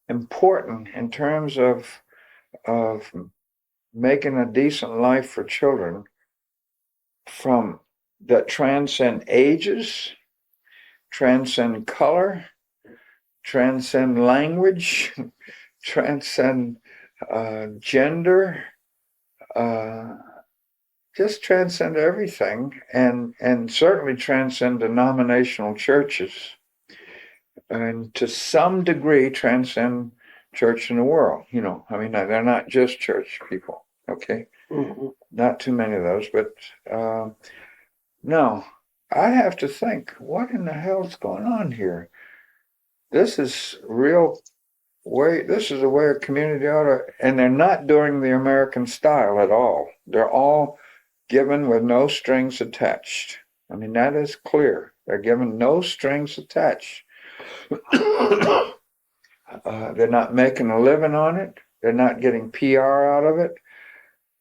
important in terms of making a decent life for children from that transcend ages, transcend color, transcend language, transcend gender, just transcend everything, and certainly transcend denominational churches, and to some degree transcend church in the world. You know, I mean, they're not just church people, okay? Mm-hmm. Not too many of those, but no, I have to think, what in the hell's going on here? This is real way, this is a way a community ought to, and they're not doing the American style at all. They're all given with no strings attached. I mean, that is clear. They're given no strings attached. They're not making a living on it. They're not getting PR out of it.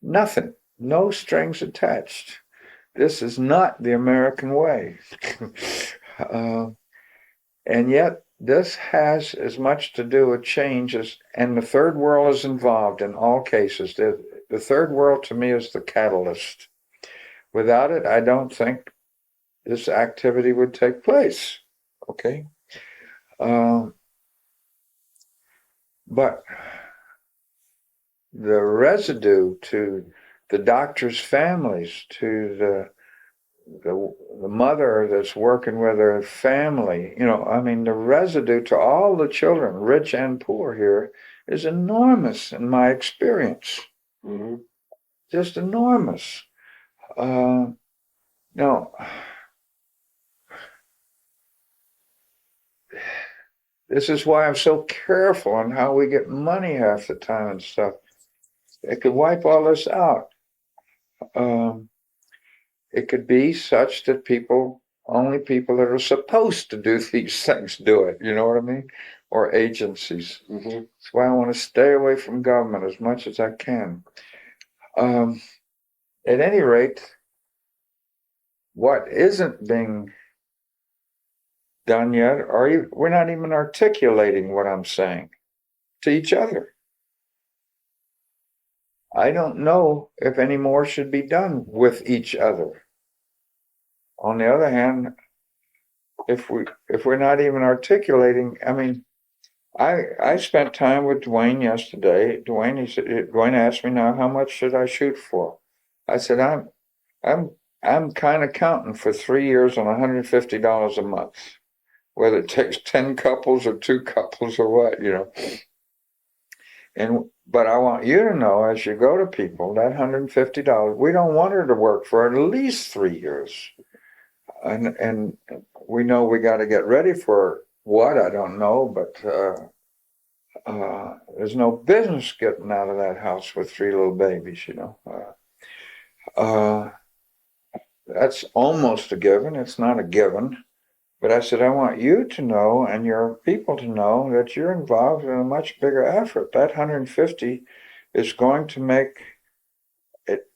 Nothing. No strings attached. This is not the American way. And yet, this has as much to do with change as, and the third world is involved in all cases. The third world to me is the catalyst. Without it, I don't think this activity would take place. Okay? But the residue to the doctors' families, to the mother that's working with her family, you know, I mean, the residue to all the children, rich and poor here, is enormous in my experience. Mm-hmm. Just enormous. Now, this is why I'm so careful on how we get money half the time and stuff. It could wipe all this out. It could be such that only people that are supposed to do these things do it. You know what I mean? Or agencies. Mm-hmm. That's why I want to stay away from government as much as I can. At any rate, what isn't being done yet, or we're not even articulating what I'm saying to each other. I don't know if any more should be done with each other. On the other hand, if we're not even articulating, I mean, I spent time with Dwayne yesterday. Dwayne asked me now, how much should I shoot for? I said, I'm kind of counting for 3 years on $150 a month, whether it takes 10 couples or 2 couples or what, you know. But I want you to know, as you go to people, that $150, we don't want her to work for at least 3 years. And we know we got to get ready for what, I don't know, but there's no business getting out of that house with 3 little babies, you know. That's almost a given. It's not a given. But I said, I want you to know and your people to know that you're involved in a much bigger effort. That 150 is going to make it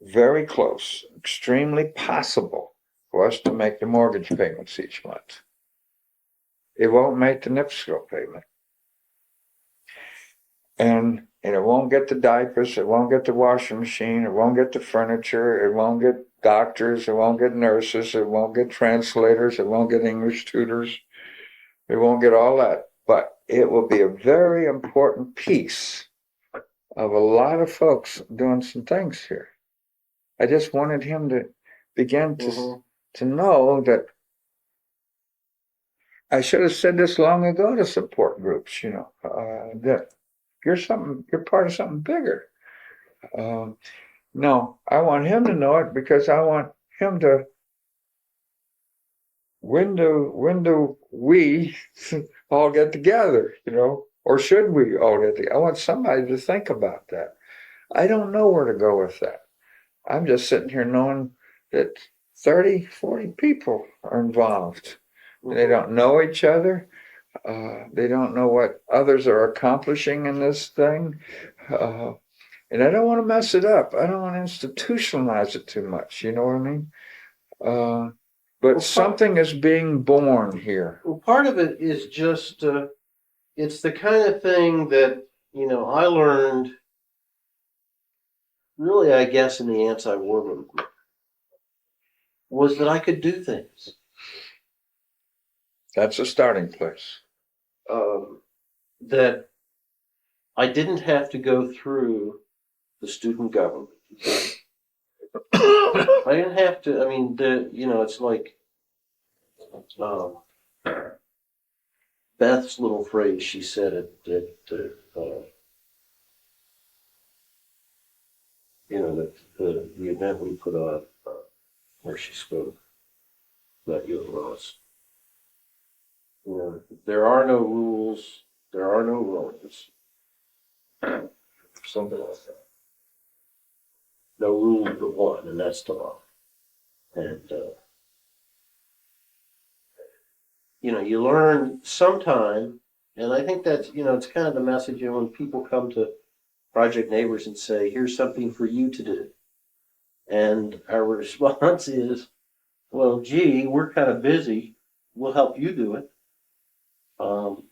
very close, extremely possible for us to make the mortgage payments each month. It won't make the NIPSCO payment. And it won't get the diapers, it won't get the washing machine, it won't get the furniture, it won't get doctors, it won't get nurses, it won't get translators, it won't get English tutors, it won't get all that. But it will be a very important piece of a lot of folks doing some things here. I just wanted him to begin to know that I should have said this long ago to support groups, you know, that you're part of something bigger. No, I want him to know it because I want him to, when do we all get together, you know, or should we all get together? I want somebody to think about that. I don't know where to go with that. I'm just sitting here knowing that 30, 40 people are involved. They don't know each other. They don't know what others are accomplishing in this thing. And I don't want to mess it up. I don't want to institutionalize it too much. You know what I mean? But something is being born here. Well, part of it is just it's the kind of thing that, I learned really, I guess, in the anti-war movement was that I could do things. That's a starting place. That I didn't have to go through the student government. I didn't have to. I mean, it's like Beth's little phrase. She said that the event we put on where she spoke about you and Ross. There are no rules. There are no roles. Something like that. No rule but one, and that's the law. And you learn sometime, and I think that's it's kind of the message. When people come to Project Neighbors and say, "Here's something for you to do," and our response is, "Well, gee, we're kind of busy. We'll help you do it."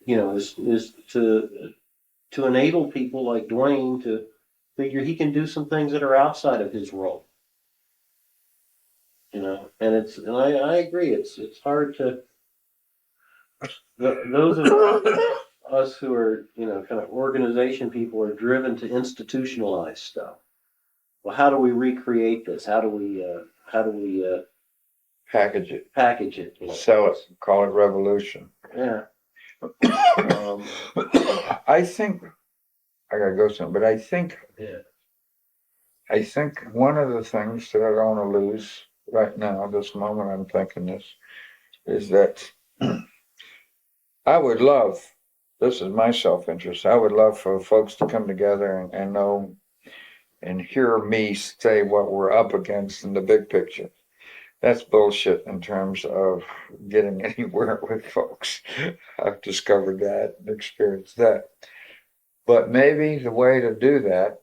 Is to enable people like Dwayne to figure he can do some things that are outside of his role. And I agree. It's hard to those of us who are kind of organization people are driven to institutionalize stuff. Well, how do we recreate this? How do we Package it, package it? sell it, call it revolution. Yeah. I think I gotta go soon, but I think one of the things that I don't want to lose right now, this moment I'm thinking this, is that I would love, this is my self-interest, I would love for folks to come together and know and hear me say what we're up against in the big picture. That's bullshit in terms of getting anywhere with folks. I've discovered that and experienced that. But maybe the way to do that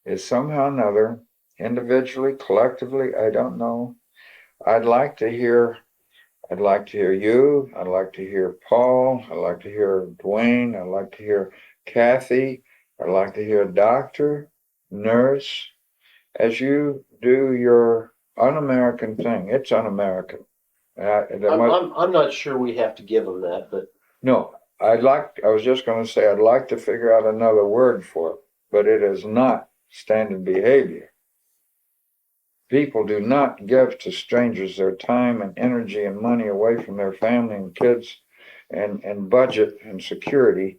is somehow or another, individually, collectively, I don't know. I'd like to hear you. I'd like to hear Paul. I'd like to hear Dwayne. I'd like to hear Kathy. I'd like to hear doctor, nurse, as you do your un-American thing. It's un-American. I'm not sure we have to give them that, but No, I was just going to say, I'd like to figure out another word for it, but it is not standard behavior. People do not give to strangers their time and energy and money away from their family and kids and budget and security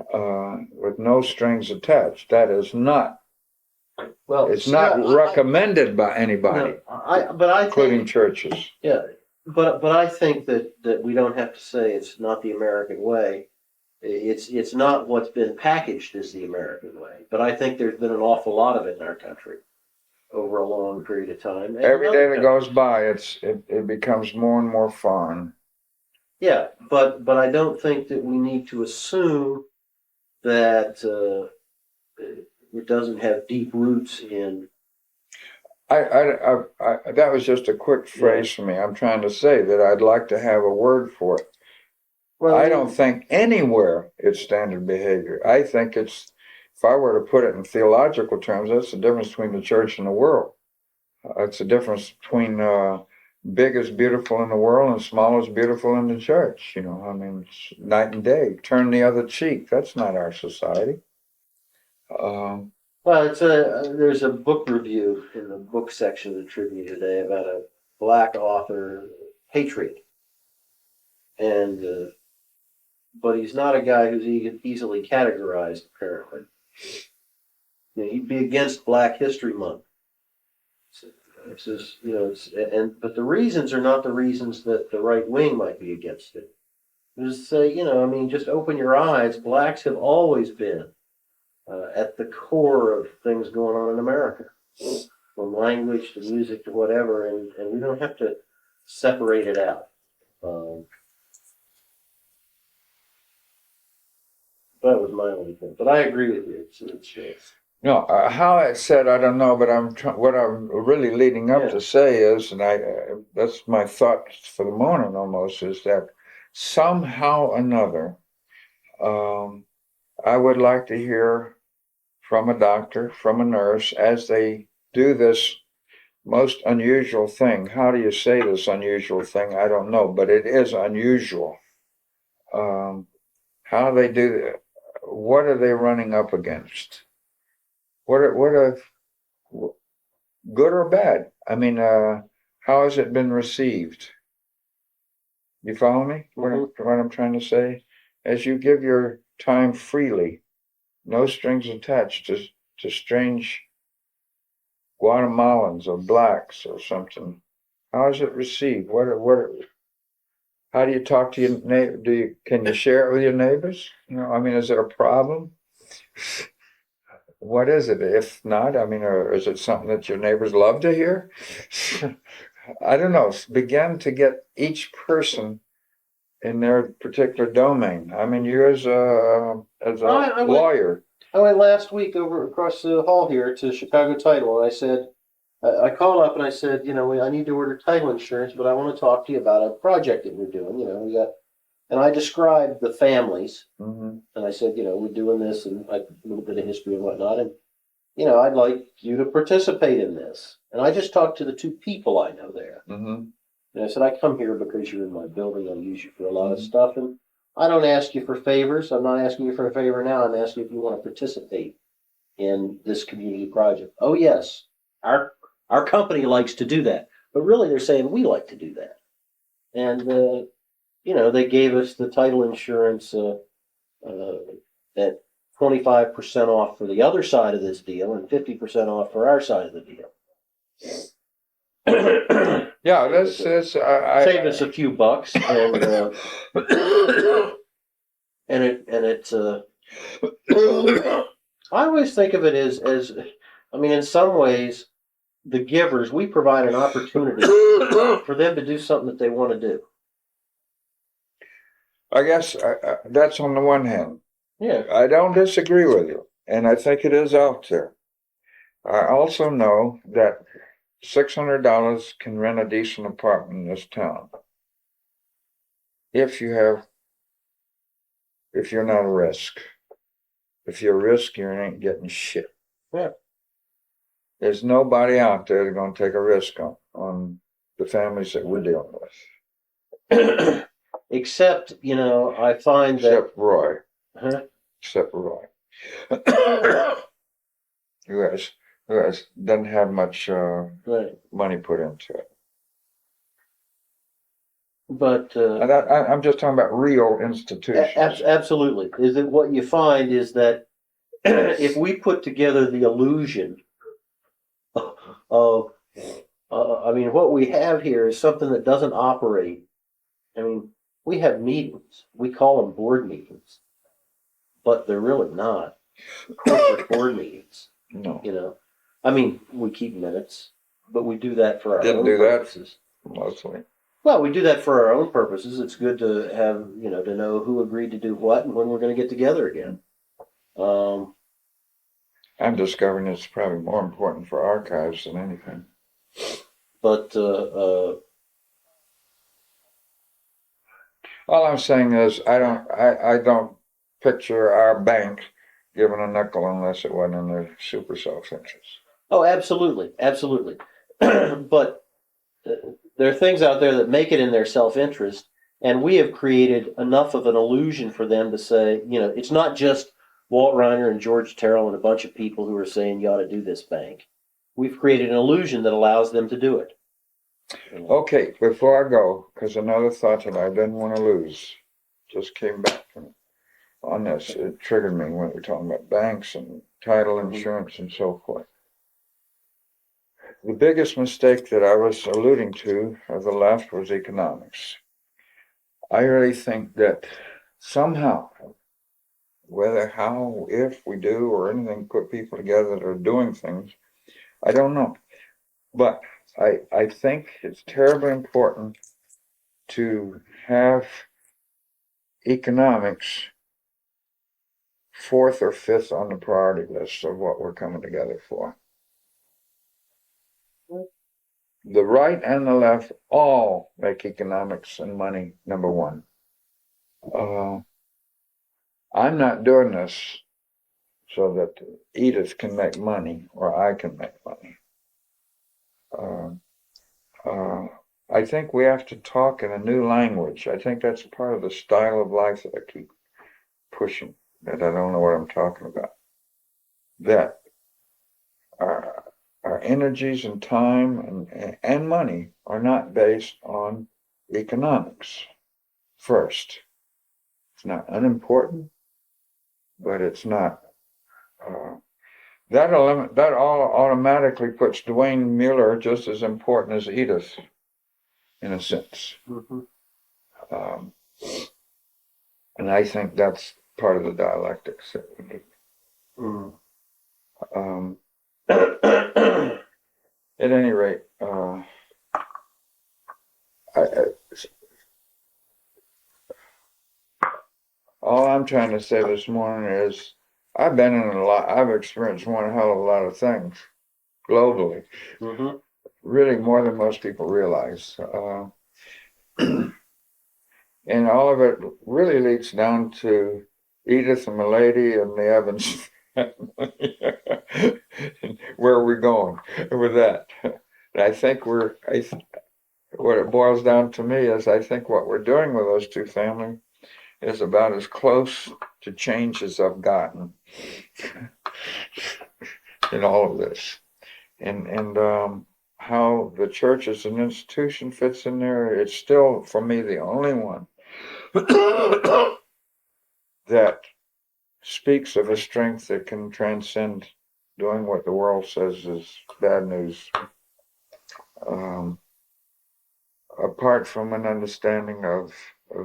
with no strings attached. That is not, it's not recommended by anybody, including churches. Yeah, but I think that we don't have to say it's not the American way. It's not what's been packaged as the American way. But I think there's been an awful lot of it in our country over a long period of time. Every day that goes by, it becomes more and more foreign. Yeah, but I don't think that we need to assume that it doesn't have deep roots in. That was just a quick phrase for me. I'm trying to say that I'd like to have a word for it. Well, I don't think anywhere it's standard behavior. I think it's, if I were to put it in theological terms, that's the difference between the church and the world. It's the difference between big is beautiful in the world and small is beautiful in the church. I mean, it's night and day. Turn the other cheek. That's not our society. Well, there's a book review in the book section of the Tribune today about a black author, Patriot, and but he's not a guy who's easily categorized. Apparently, he'd be against Black History Month. It's just, but the reasons are not the reasons that the right wing might be against it. Just say, just open your eyes. Blacks have always been at the core of things going on in America, from language to music to whatever, and we don't have to separate it out. That was my only thing, but I agree with you. It's No, how it's said, I don't know, but what I'm really leading up to say is, and that's my thought for the morning almost, is that somehow or another, I would like to hear from a doctor, from a nurse, as they do this most unusual thing. How do you say this unusual thing? I don't know, but it is unusual. How do they do that? What are they running up against? What are good or bad? I mean, how has it been received? You follow me? What I'm trying to say? As you give your time freely, no strings attached to strange Guatemalans or blacks or something. How is it received? How do you talk to your neighbor? Can you share it with your neighbors? I mean, is it a problem? What is it? If not, I mean, or is it something that your neighbors love to hear? I don't know. Begin to get each person in their particular domain. I mean, you as a lawyer. I went last week over across the hall here to Chicago Title, and I said, I called up and I said, I need to order title insurance, but I want to talk to you about a project that we're doing. We got, and I described the families, and I said, we're doing this, and a little bit of history and whatnot, and I'd like you to participate in this. And I just talked to the two people I know there. And I said, I come here because you're in my building. I'll use you for a lot of stuff. And I don't ask you for favors. I'm not asking you for a favor now. I'm asking you if you want to participate in this community project. Oh, yes. Our company likes to do that. But really, they're saying we like to do that. And, they gave us the title insurance at 25% off for the other side of this deal and 50% off for our side of the deal. Yeah, this is saved us a few bucks, and it's I always think of it as I mean, in some ways, the givers, we provide an opportunity for them to do something that they want to do. I guess that's on the one hand. Yeah, I don't disagree with you, and I think it is out there. I also know that $600 can rent a decent apartment in this town. If you're not a risk. If you're a risk, you ain't getting shit. Yeah. There's nobody out there that's going to take a risk on the families that we're dealing with. Except, I find Except Roy. Huh? Except Roy. who doesn't have much money put into it. But I'm just talking about real institutions. Absolutely. Is that what you find is that if we put together the illusion of, I mean, what we have here is something that doesn't operate. I mean, we have meetings. We call them board meetings, but they're really not corporate board meetings. No. I mean, we keep minutes, but we do that for our own purposes. Mostly. Well, we do that for our own purposes. It's good to have, to know who agreed to do what and when we're going to get together again. I'm discovering it's probably more important for archives than anything. But all I'm saying is I don't picture our bank giving a nickel unless it wasn't in their super self-interest. Oh, absolutely, absolutely. But there are things out there that make it in their self-interest, and we have created enough of an illusion for them to say, it's not just Walt Reiner and George Terrell and a bunch of people who are saying you ought to do this bank. We've created an illusion that allows them to do it. Okay, before I go, because another thought that I didn't want to lose just came back to me on this. It triggered me when we were talking about banks and title insurance and so forth. The biggest mistake that I was alluding to of the left was economics. I really think that somehow, whether, how, if we do or anything, put people together that are doing things, I don't know. But I think it's terribly important to have economics fourth or fifth on the priority list of what we're coming together for. The right and the left all make economics and money number one. I'm not doing this so that Edith can make money or I can make money. I think we have to talk in a new language. I think that's part of the style of life that I keep pushing, that I don't know what I'm talking about. That our energies and time and money are not based on economics first. It's not unimportant, but it's not. That all automatically puts Dwayne Mueller just as important as Edith, in a sense. Mm-hmm. And I think that's part of the dialectics that we need. Mm. At any rate, all I'm trying to say this morning is I've been in I've experienced one hell of a lot of things globally, Mm-hmm. really more than most people realize. And all of it really leads down to Edith and Milady and the Evans family. Where are we going with that? I think what it boils down to me is I think what we're doing with those two families is about as close to change as I've gotten in all of this. And how the church as an institution fits in there, it's still, for me, the only one that speaks of a strength that can transcend doing what the world says is bad news. Apart from an understanding of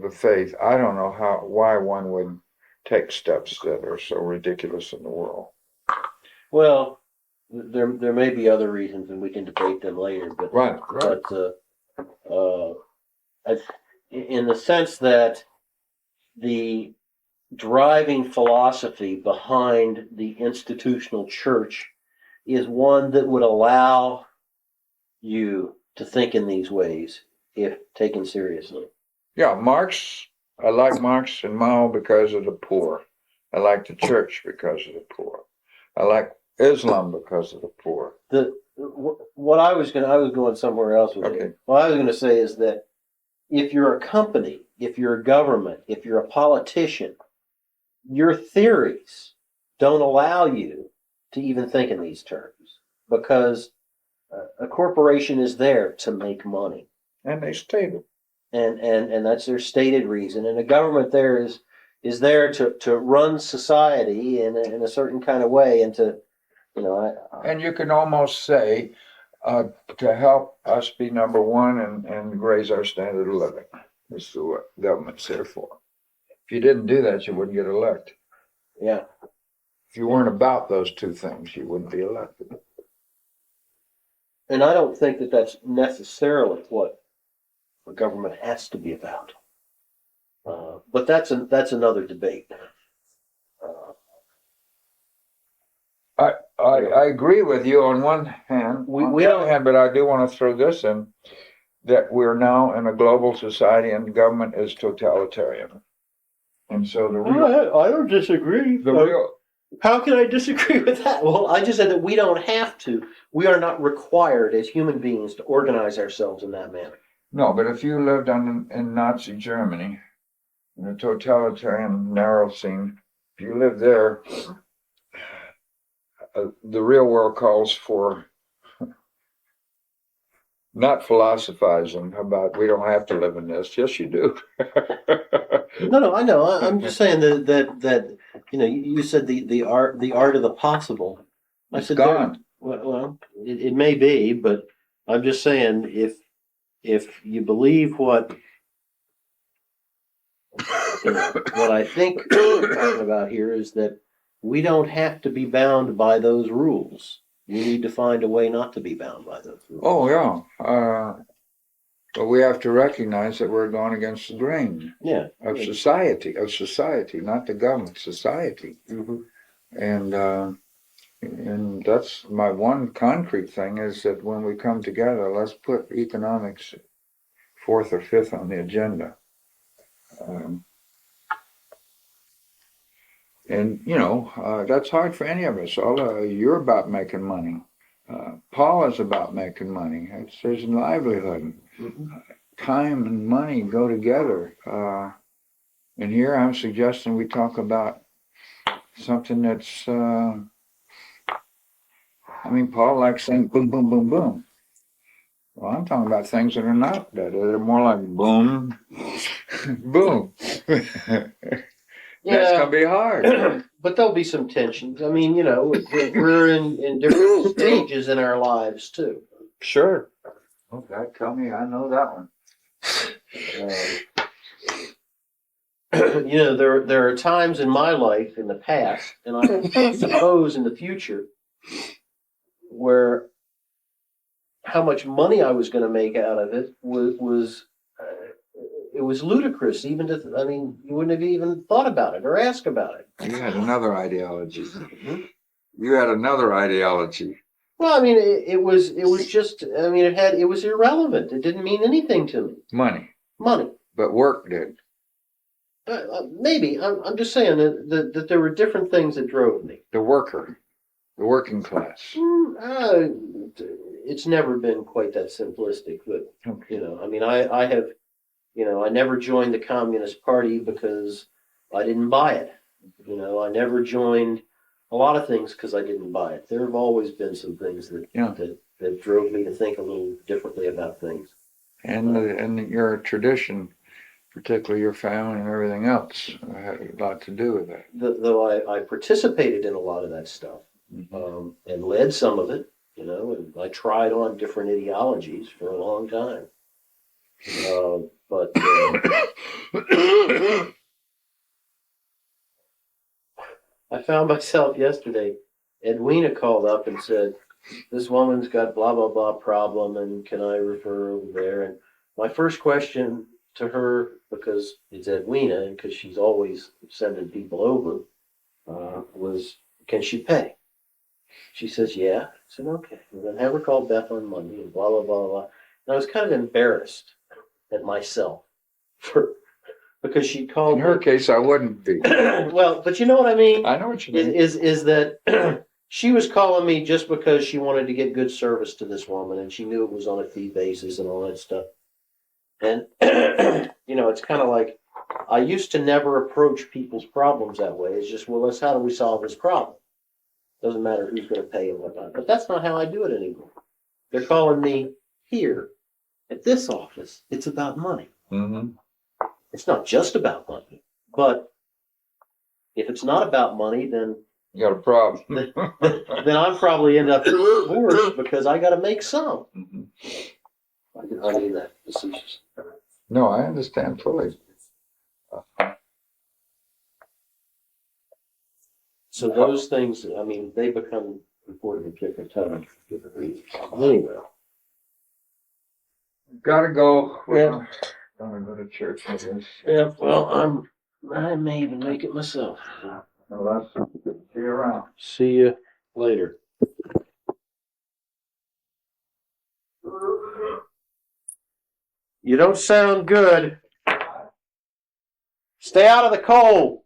the faith, I don't know why one would take steps that are so ridiculous in the world. Well, there may be other reasons, and we can debate them later. But Right. in the sense that the driving philosophy behind the institutional church is one that would allow you to think in these ways if taken seriously. Yeah, Marx. I like Marx and Mao because of the poor. I like the church because of the poor. I like Islam because of the poor. I was going somewhere else with it. What I was going to say is that if you're a company, if you're a government, if you're a politician, your theories don't allow you to even think in these terms because a corporation is there to make money, and they stated, and that's their stated reason. And the government there is there to run society in a certain kind of way, and to and you can almost say to help us be number one and raise our standard of living. This is what government's there for. If you didn't do that, you wouldn't get elected. Yeah. If you weren't about those two things, you wouldn't be elected. And I don't think that that's necessarily what the government has to be about. But that's another debate. I agree with you on one hand. But I do want to throw this in, that we're now in a global society and government is totalitarian. And so I don't disagree. How can I disagree with that? Well, I just said that we don't have to. We are not required as human beings to organize ourselves in that manner. No, but if you lived in Nazi Germany, in a totalitarian narrow scene, if you lived there, the real world calls for not philosophizing about we don't have to live in this. Yes, you do. No, I know. I'm just saying that you said the art of the possible. I said gone. Well, it may be, but I'm just saying if you believe what what I think we're talking about here is that we don't have to be bound by those rules. We need to find a way not to be bound by those rules. Oh yeah, but we have to recognize that we're going against the grain. Yeah. Of society, not the government, society. Mm-hmm. And that's my one concrete thing is that when we come together, let's put economics fourth or fifth on the agenda. And, that's hard for any of us. Although you're about making money. Paul is about making money. It's his livelihood. Mm-hmm. Time and money go together. And here I'm suggesting we talk about something that's, Paul likes saying boom, boom, boom, boom. Well, I'm talking about things that are not that. They're more like boom, boom. That's going to be hard. But there'll be some tensions. We're in different stages in our lives too. Sure. Okay, tell me, I know that one. There are times in my life in the past, and I suppose in the future, where how much money I was going to make out of it was it was ludicrous. Even you wouldn't have even thought about it or asked about it. You had another ideology. You had another ideology. Well, it was just. It was irrelevant. It didn't mean anything to me. Money. Money. But work did. Maybe. I'm just saying that there were different things that drove me. The worker. The working class. It's never been quite that simplistic, but Okay. I have, I never joined the Communist Party because I didn't buy it. I never joined a lot of things because I didn't buy it. There have always been some things that drove me to think a little differently about things. And your tradition, particularly your family and everything else, had a lot to do with that. Though I participated in a lot of that stuff, and led some of it, and I tried on different ideologies for a long time. But I found myself yesterday, Edwina called up and said, this woman's got blah, blah, blah problem, and can I refer over there? And my first question to her, because it's Edwina, and because she's always sending people over, was, can she pay? She says, yeah. I said, okay. We're going to have her call Beth on Monday, and blah, blah, blah, blah. And I was kind of embarrassed at myself because she called In her case, I wouldn't be. Well, but you know what I mean? I know what you mean. Is that she was calling me just because she wanted to get good service to this woman, and she knew it was on a fee basis and all that stuff. And, it's kind of like, I used to never approach people's problems that way. It's just, well, how do we solve this problem? Doesn't matter who's going to pay and whatnot. But that's not how I do it anymore. They're calling me here at this office. It's about money. Mm-hmm. It's not just about money. But if it's not about money, then you got a problem. then I'll probably end up worse because I got to make some. Mm-hmm. I mean that facetious. No, I understand fully. So those things, they become important at different times for different reasons. Anyway. Gotta go. Yeah. Gonna go to church, I guess. Yeah, well, I may even make it myself. Well, that's good. See you around. See you later. You don't sound good. Stay out of the cold.